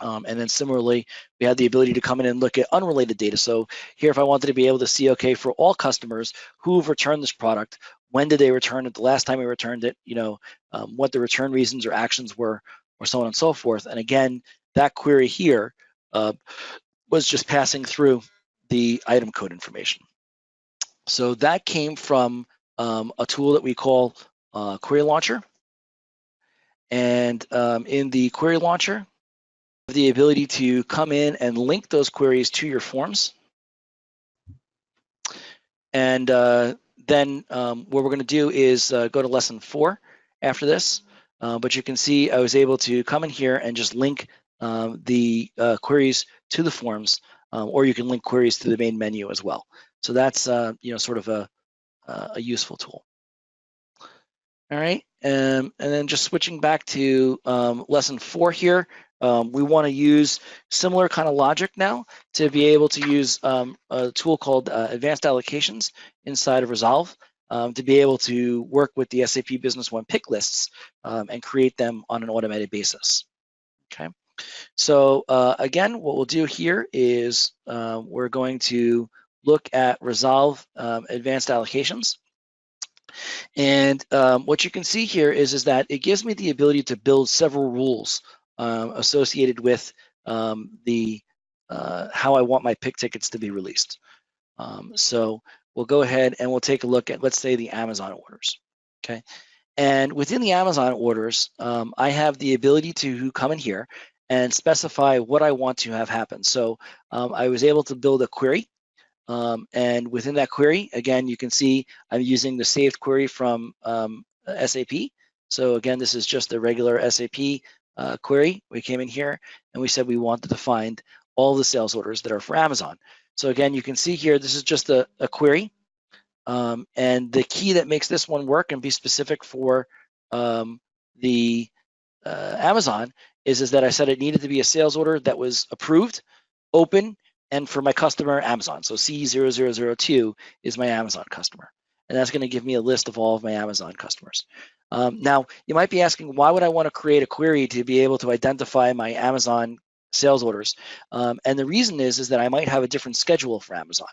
And then similarly, we had the ability to come in and look at unrelated data. So here, if I wanted to be able to see, okay, for all customers who've returned this product, when did they return it, the last time we returned it, what the return reasons or actions were, or so on and so forth. And again, that query here was just passing through the item code information. So that came from a tool that we call Query Launcher. And in the Query Launcher, the ability to come in and link those queries to your forms. And then what we're going to do is go to lesson 4 after this. But you can see I was able to come in here and just link the queries to the forms, or you can link queries to the main menu as well. So that's sort of a useful tool. All right, and then just switching back to lesson 4 here, we want to use similar kind of logic now to be able to use a tool called Advanced Allocations inside of Resolve to be able to work with the SAP Business One pick lists and create them on an automated basis. Okay, so again, what we'll do here is we're going to look at Resolve Advanced Allocations. And what you can see here is that it gives me the ability to build several rules associated with the how I want my pick tickets to be released. So we'll go ahead and we'll take a look at, let's say, the Amazon orders. Okay, and within the Amazon orders, I have the ability to come in here and specify what I want to have happen. So I was able to build a query. And within that query, again, you can see I'm using the saved query from SAP. So again, this is just a regular SAP query. We came in here and we said we wanted to find all the sales orders that are for Amazon. So again, you can see here, this is just a query. And the key that makes this one work and be specific for the Amazon is that I said it needed to be a sales order that was approved, open, and for my customer, Amazon. So C0002 is my Amazon customer. And that's going to give me a list of all of my Amazon customers. Now, you might be asking, why would I want to create a query to be able to identify my Amazon sales orders? And the reason is that I might have a different schedule for Amazon.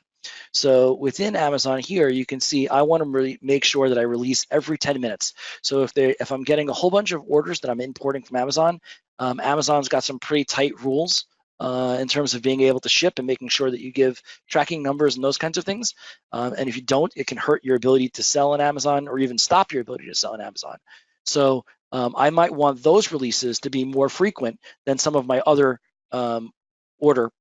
So within Amazon here, you can see I want to really make sure that I release every 10 minutes. So if I'm getting a whole bunch of orders that I'm importing from Amazon, Amazon's got some pretty tight rules in terms of being able to ship and making sure that you give tracking numbers and those kinds of things. And if you don't, it can hurt your ability to sell on Amazon or even stop your ability to sell on Amazon. So I might want those releases to be more frequent than some of my other order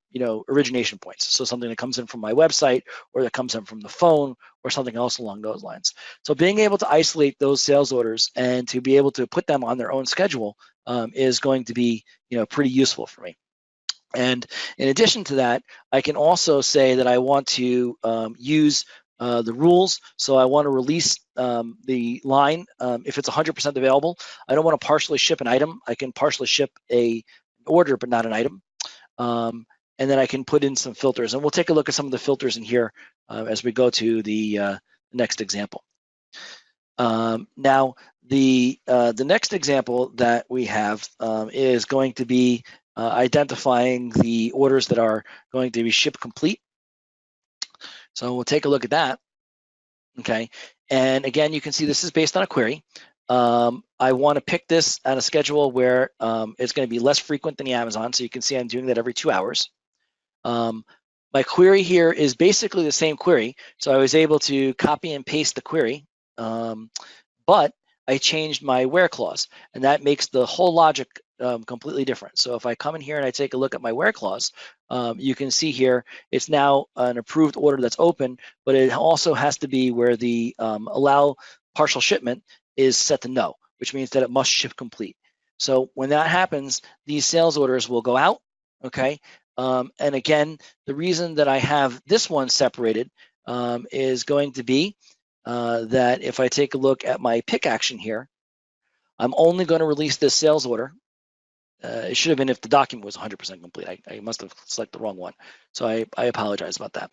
origination points. So something that comes in from my website or that comes in from the phone or something else along those lines. So being able to isolate those sales orders and to be able to put them on their own schedule is going to be pretty useful for me. And in addition to that, I can also say that I want to use the rules. So I want to release the line if it's 100% available. I don't want to partially ship an item. I can partially ship an order, but not an item. And then I can put in some filters. And we'll take a look at some of the filters in here as we go to the next example. Now, the next example that we have is going to be identifying the orders that are going to be ship complete. So we'll take a look at that. Okay, and again, you can see this is based on a query. I want to pick this on a schedule where it's going to be less frequent than the Amazon. So you can see I'm doing that every 2 hours. My query here is basically the same query. So I was able to copy and paste the query, but I changed my where clause, and that makes the whole logic completely different. So if I come in here and I take a look at my where clause, you can see here it's now an approved order that's open, but it also has to be where the allow partial shipment is set to no, which means that it must ship complete. So when that happens, these sales orders will go out, okay? And again, the reason that I have this one separated is going to be that if I take a look at my pick action here, I'm only going to release this sales order. It should have been if the document was 100% complete. I must have selected the wrong one. So I apologize about that.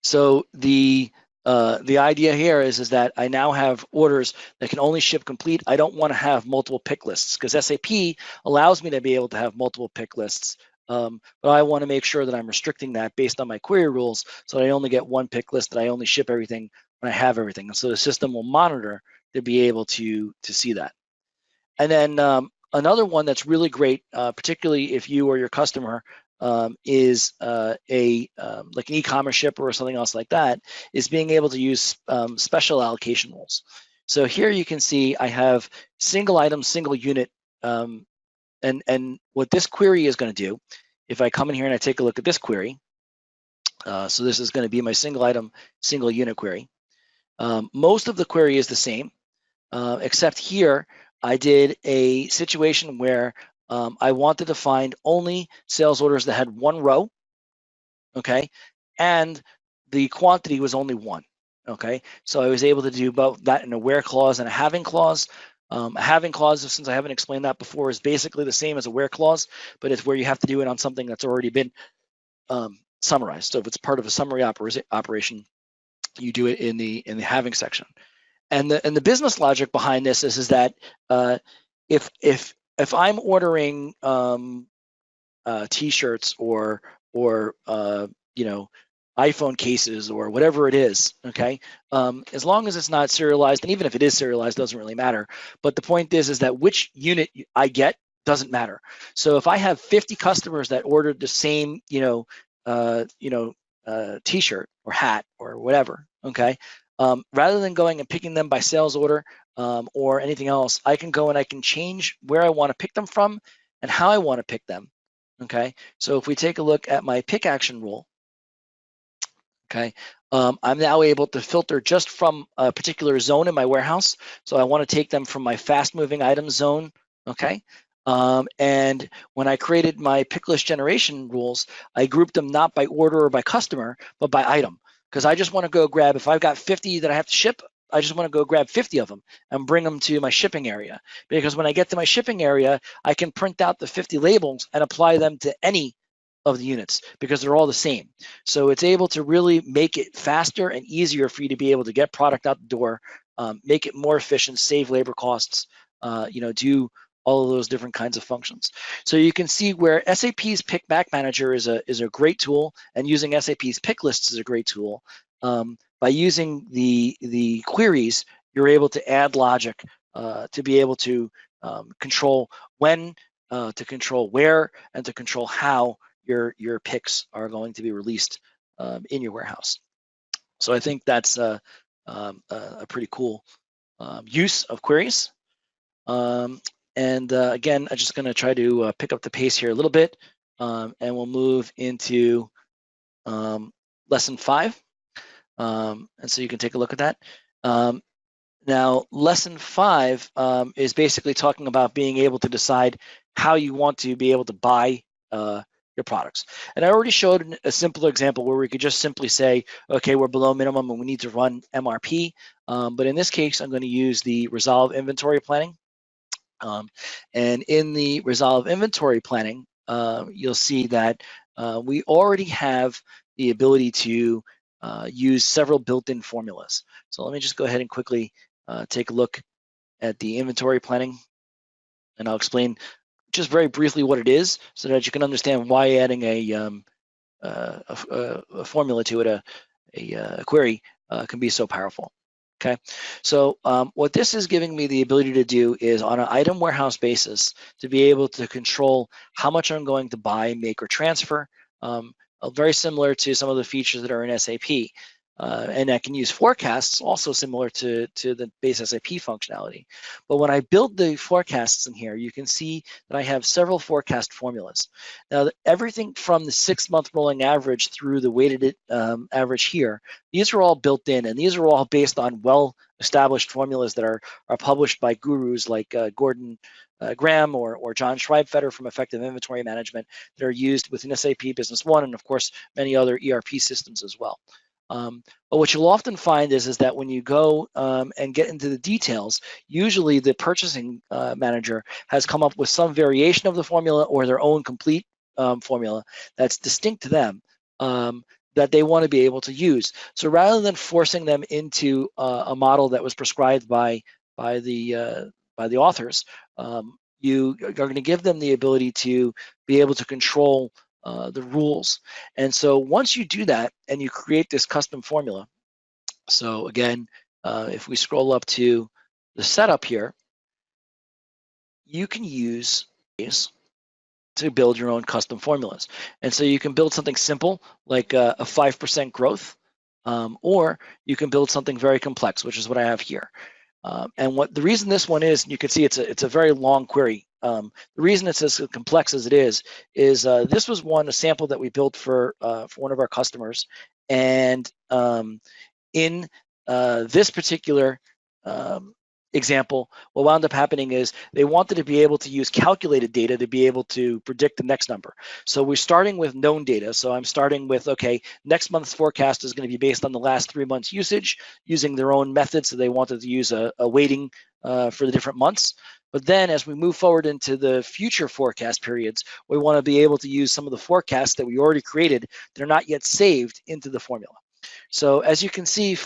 So the idea here is that I now have orders that can only ship complete. I don't want to have multiple pick lists because SAP allows me to be able to have multiple pick lists. But I want to make sure that I'm restricting that based on my query rules so that I only get one pick list, that I only ship everything when I have everything. And so the system will monitor to be able to see that. And then another one that's really great, particularly if you or your customer is like an e-commerce shipper or something else like that, is being able to use special allocation rules. So here you can see I have single item, single unit, and what this query is going to do, if I come in here and I take a look at this query, so this is going to be my single item, single unit query. Most of the query is the same, except here I did a situation where I wanted to find only sales orders that had one row, okay, and the quantity was only one. Okay, so I was able to do both that in a where clause and a having clause. A having clause, since I haven't explained that before, is basically the same as a where clause, but it's where you have to do it on something that's already been summarized. So if it's part of a summary operation, you do it in the having section. And the business logic behind this is that if I'm ordering T-shirts or you know, iPhone cases or whatever it is, okay, as long as it's not serialized, and even if it is serialized, doesn't really matter. But the point is that which unit I get doesn't matter. So if I have 50 customers that ordered the same, T-shirt or hat or whatever, okay, rather than going and picking them by sales order or anything else, I can go and I can change where I want to pick them from and how I want to pick them. Okay, so if we take a look at my pick action rule, okay, I'm now able to filter just from a particular zone in my warehouse. So I want to take them from my fast moving items zone, okay? And when I created my pick list generation rules, I grouped them not by order or by customer, but by item. Because I just want to go grab, if I've got 50 that I have to ship, I just want to go grab 50 of them and bring them to my shipping area. Because when I get to my shipping area, I can print out the 50 labels and apply them to any of the units because they're all the same. So it's able to really make it faster and easier for you to be able to get product out the door, make it more efficient, save labor costs, do all of those different kinds of functions. So you can see where SAP's Pick Back Manager is a great tool, and using SAP's Pick Lists is a great tool. By using the queries, you're able to add logic to be able to control when, to control where, and to control how your picks are going to be released in your warehouse. So I think that's a pretty cool use of queries. Again, I'm just going to try to pick up the pace here a little bit, and we'll move into lesson 5. And so you can take a look at that. Now, lesson 5 is basically talking about being able to decide how you want to be able to buy your products. And I already showed a simple example where we could just simply say, okay, we're below minimum and we need to run MRP. But in this case, I'm going to use the Resolve Inventory Planning. And in the Resolve Inventory Planning, you'll see that we already have the ability to use several built-in formulas. So let me just go ahead and quickly take a look at the inventory planning, and I'll explain just very briefly what it is so that you can understand why adding a formula to it, a query, can be so powerful. Okay, so what this is giving me the ability to do is on an item warehouse basis to be able to control how much I'm going to buy, make, or transfer, very similar to some of the features that are in SAP. And I can use forecasts, also similar to the base SAP functionality. But when I build the forecasts in here, you can see that I have several forecast formulas. Now, everything from the 6-month rolling average through the weighted average here, these are all built in, and these are all based on well-established formulas that are published by gurus like Gordon Graham or John Schreibfeder from Effective Inventory Management that are used within SAP Business One and, of course, many other ERP systems as well. But what you'll often find is that when you go and get into the details, usually the purchasing manager has come up with some variation of the formula or their own complete formula that's distinct to them that they want to be able to use. So rather than forcing them into a model that was prescribed by the authors, you are going to give them the ability to be able to control the rules. And so once you do that and you create this custom formula, so again, if we scroll up to the setup here, you can use these to build your own custom formulas. And so you can build something simple like a 5% growth, or you can build something very complex, which is what I have here. And what the reason this one is, you can see it's a very long query. The reason it's as complex as it is this was a sample that we built for one of our customers, and in this particular example, what wound up happening is they wanted to be able to use calculated data to be able to predict the next number. So we're starting with known data. So I'm starting with, okay, next month's forecast is going to be based on the last 3 months usage using their own methods. So they wanted to use a weighting for the different months. But then as we move forward into the future forecast periods, we want to be able to use some of the forecasts that we already created that are not yet saved into the formula. So as you can see,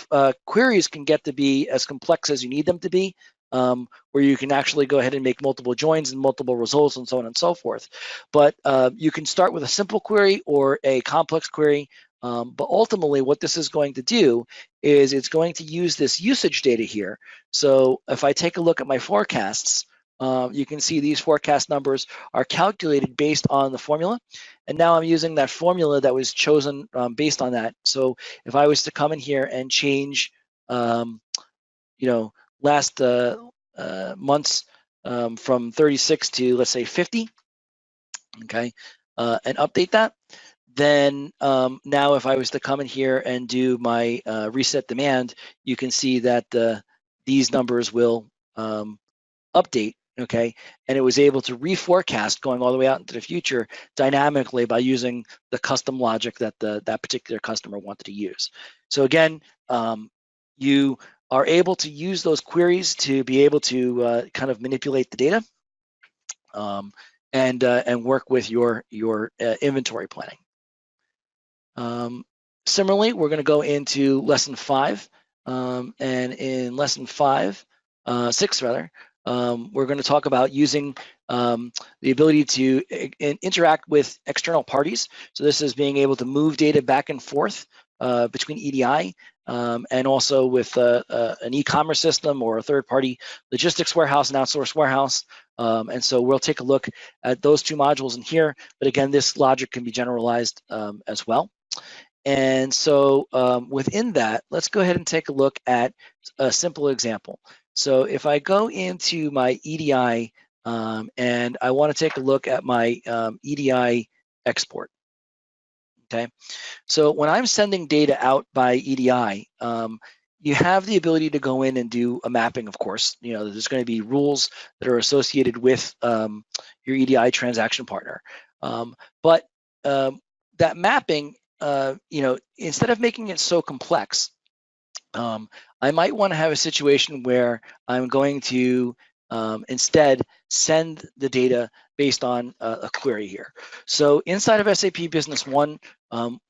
queries can get to be as complex as you need them to be, where you can actually go ahead and make multiple joins and multiple results and so on and so forth. But you can start with a simple query or a complex query. But ultimately, what this is going to do is it's going to use this usage data here. So if I take a look at my forecasts, you can see these forecast numbers are calculated based on the formula. And now I'm using that formula that was chosen based on that. So if I was to come in here and change, last months from 36 to, let's say, 50, okay, and update that, then now if I was to come in here and do my reset demand, you can see that these numbers will update, okay, and it was able to reforecast going all the way out into the future dynamically by using the custom logic that that particular customer wanted to use. So again, you are able to use those queries to be able to kind of manipulate the data and work with your inventory planning. Similarly, we're going to go into lesson 5, and in lesson 6 rather, we're going to talk about using the ability to interact with external parties. So this is being able to move data back and forth between EDI and also with an e-commerce system or a third-party logistics warehouse and outsourced warehouse. And so we'll take a look at those 2 modules in here. But again, this logic can be generalized as well. And so within that, let's go ahead and take a look at a simple example. So if I go into my EDI and I want to take a look at my EDI export, okay? So when I'm sending data out by EDI, you have the ability to go in and do a mapping, of course. There's going to be rules that are associated with your EDI transaction partner. But that mapping, instead of making it so complex, I might want to have a situation where I'm going to instead send the data based on a query here. So inside of SAP Business One,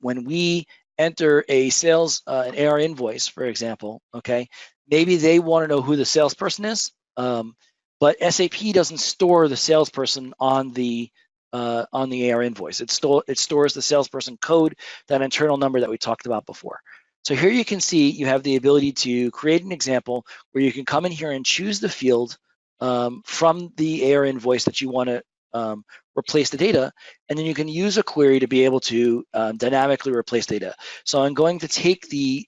when we enter a sales, an AR invoice, for example, okay, maybe they want to know who the salesperson is, but SAP doesn't store the salesperson on the AR invoice. It stores the salesperson code, that internal number that we talked about before. So here you can see you have the ability to create an example where you can come in here and choose the field from the AR invoice that you want to replace the data, and then you can use a query to be able to dynamically replace data. So I'm going to take the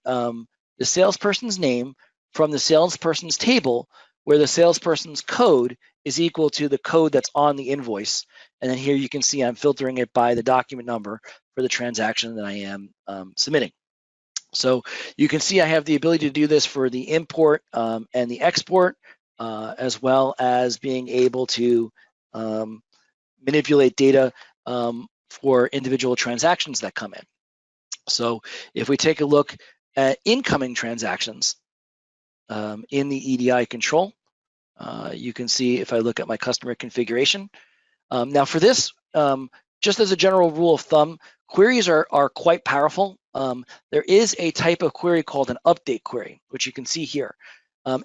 salesperson's name from the salesperson's table, where the salesperson's code is equal to the code that's on the invoice. And then here you can see I'm filtering it by the document number for the transaction that I am submitting. So you can see I have the ability to do this for the import and the export, as well as being able to manipulate data for individual transactions that come in. So if we take a look at incoming transactions in the EDI control, you can see if I look at my customer configuration. Now for this, just as a general rule of thumb, queries are quite powerful. There is a type of query called an update query, which you can see here.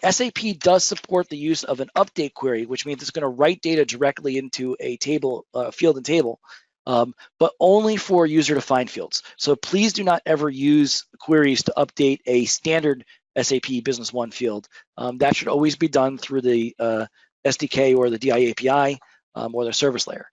SAP does support the use of an update query, which means it's going to write data directly into a table, field and table, but only for user-defined fields. So please do not ever use queries to update a standard SAP Business One field. That should always be done through the SDK or the DI API or the service layer.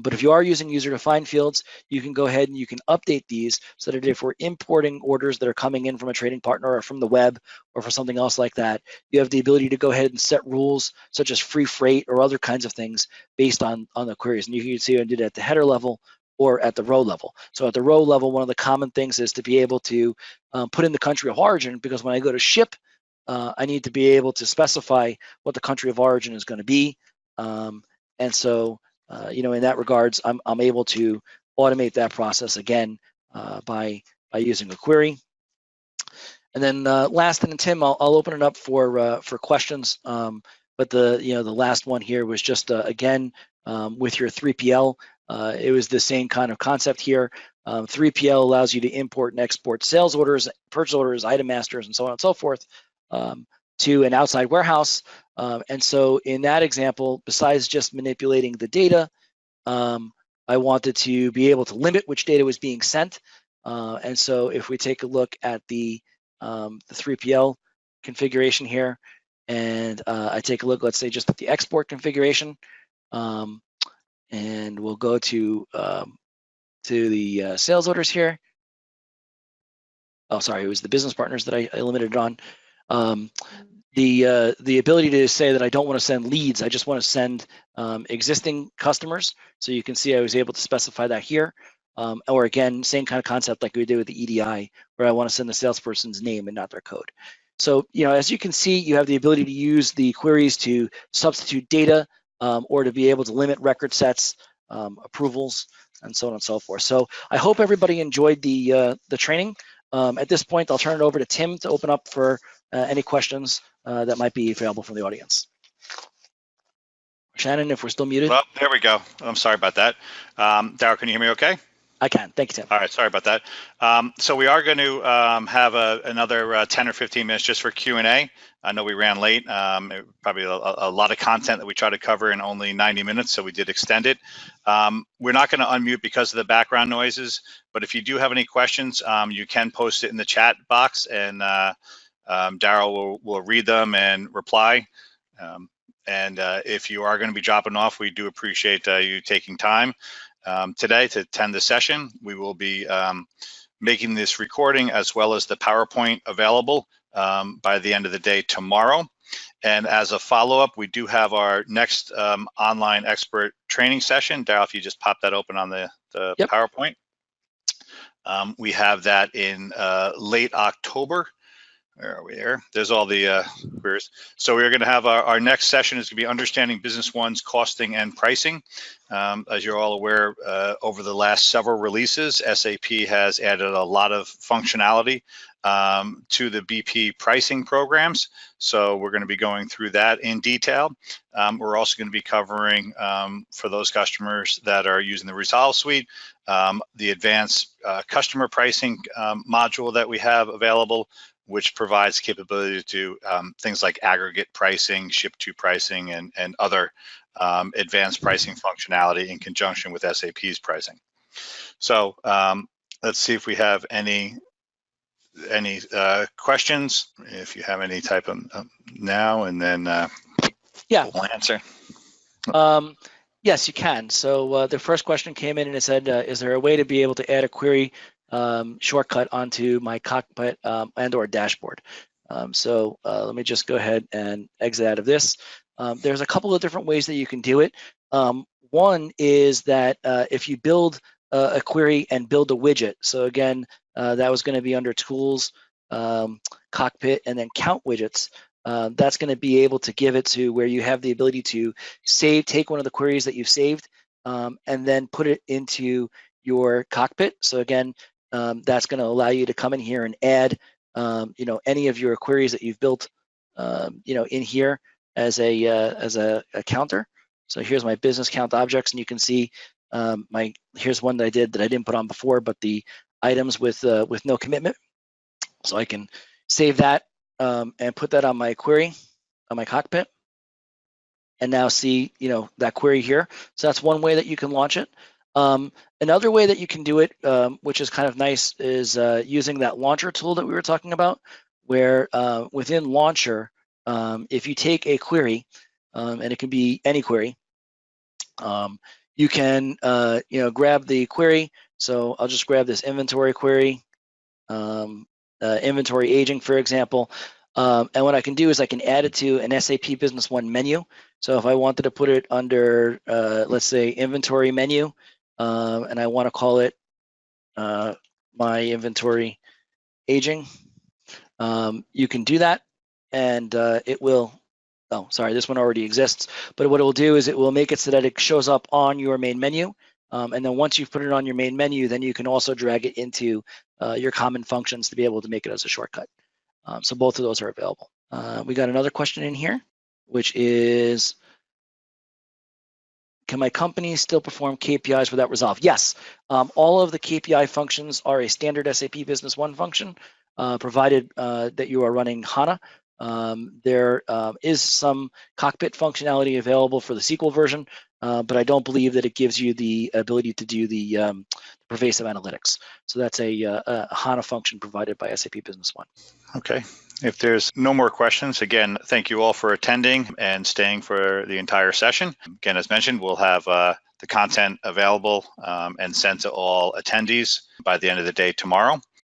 But if you are using user-defined fields, you can go ahead and you can update these so that if we're importing orders that are coming in from a trading partner or from the web or for something else like that, you have the ability to go ahead and set rules such as free freight or other kinds of things based on the queries. And you can see I did it at the header level or at the row level. So at the row level, one of the common things is to be able to put in the country of origin, because when I go to ship I need to be able to specify what the country of origin is going to be. And so, in that regards, I'm able to automate that process again by using a query. And then last, and then Tim, I'll open it up for questions. But the last one here was just again with your 3PL. It was the same kind of concept here. 3PL allows you to import and export sales orders, purchase orders, item masters, and so on and so forth to an outside warehouse. And so in that example, besides just manipulating the data, I wanted to be able to limit which data was being sent. And so if we take a look at the 3PL configuration here, and I take a look, let's say just at the export configuration, and we'll go to the sales orders here. Oh, sorry, it was the business partners that I limited on. The ability to say that I don't want to send leads, I just want to send existing customers. So you can see I was able to specify that here. Or again, same kind of concept like we did with the EDI, where I want to send the salesperson's name and not their code. So, as you can see, you have the ability to use the queries to substitute data or to be able to limit record sets, approvals, and so on and so forth. So I hope everybody enjoyed the training. At this point, I'll turn it over to Tim to open up for any questions that might be available from the audience. Shannon, if we're still muted. Well, there we go. I'm sorry about that. Darryl, can you hear me okay? I can. Thank you, Tim. All right. Sorry about that. So we are going to have another 10 or 15 minutes just for Q&A. I know we ran late. Probably a lot of content that we try to cover in only 90 minutes, so we did extend it. We're not going to unmute because of the background noises, but if you do have any questions, you can post it in the chat box, and Darryl will read them and reply. And if you are going to be dropping off, we do appreciate you taking time today to attend the session. We will be making this recording as well as the PowerPoint available by the end of the day tomorrow. And as a follow-up, we do have our next online expert training session. Darryl, if you just pop that open on the Yep. PowerPoint. We have that in late October. Where are we here? There's all the queries. So we're going to have our next session is going to be Understanding Business One's Costing and Pricing. As you're all aware, over the last several releases, SAP has added a lot of functionality to the BP pricing programs. So we're going to be going through that in detail. We're also going to be covering, for those customers that are using the Resolve Suite, the advanced customer pricing module that we have available, which provides capability to things like aggregate pricing, ship-to pricing, and other advanced pricing functionality in conjunction with SAP's pricing. So let's see if we have any questions. If you have any, type them now, and then yeah, we'll answer. Yes, you can. So the first question came in and it said, is there a way to be able to add a query shortcut onto my cockpit and or dashboard? So let me just go ahead and exit out of this. There's a couple of different ways that you can do it. One is that if you build a query and build a widget, so again, that was going to be under Tools, Cockpit, and then Count Widgets. That's going to be able to give it to where you have the ability to take one of the queries that you've saved and then put it into your cockpit. So again, that's going to allow you to come in here and add, any of your queries that you've built, in here as a counter. So here's my business count objects, and you can see here's one that I didn't put on before, but the items with no commitment. So I can save that and put that on my query, on my cockpit, and now see that query here. So that's one way that you can launch it. Another way that you can do it, which is kind of nice, is using that launcher tool that we were talking about, where within Launcher, if you take a query, and it can be any query, you can grab the query. So I'll just grab this inventory query, inventory aging, for example. And what I can do is I can add it to an SAP Business One menu. So if I wanted to put it under, let's say, inventory menu, and I want to call it my inventory aging, you can do that. and it will, oh, sorry, this one already exists, but what it will do is it will make it so that it shows up on your main menu. And then once you've put it on your main menu, then you can also drag it into your common functions to be able to make it as a shortcut. So both of those are available. We got another question in here, which is, can my company still perform KPIs without Resolve? Yes, all of the KPI functions are a standard SAP Business One function, provided that you are running HANA. There is some cockpit functionality available for the SQL version, but I don't believe that it gives you the ability to do the pervasive analytics. So that's a HANA function provided by SAP Business One. Okay. If there's no more questions, again, thank you all for attending and staying for the entire session. Again, as mentioned, we'll have the content available and sent to all attendees by the end of the day tomorrow.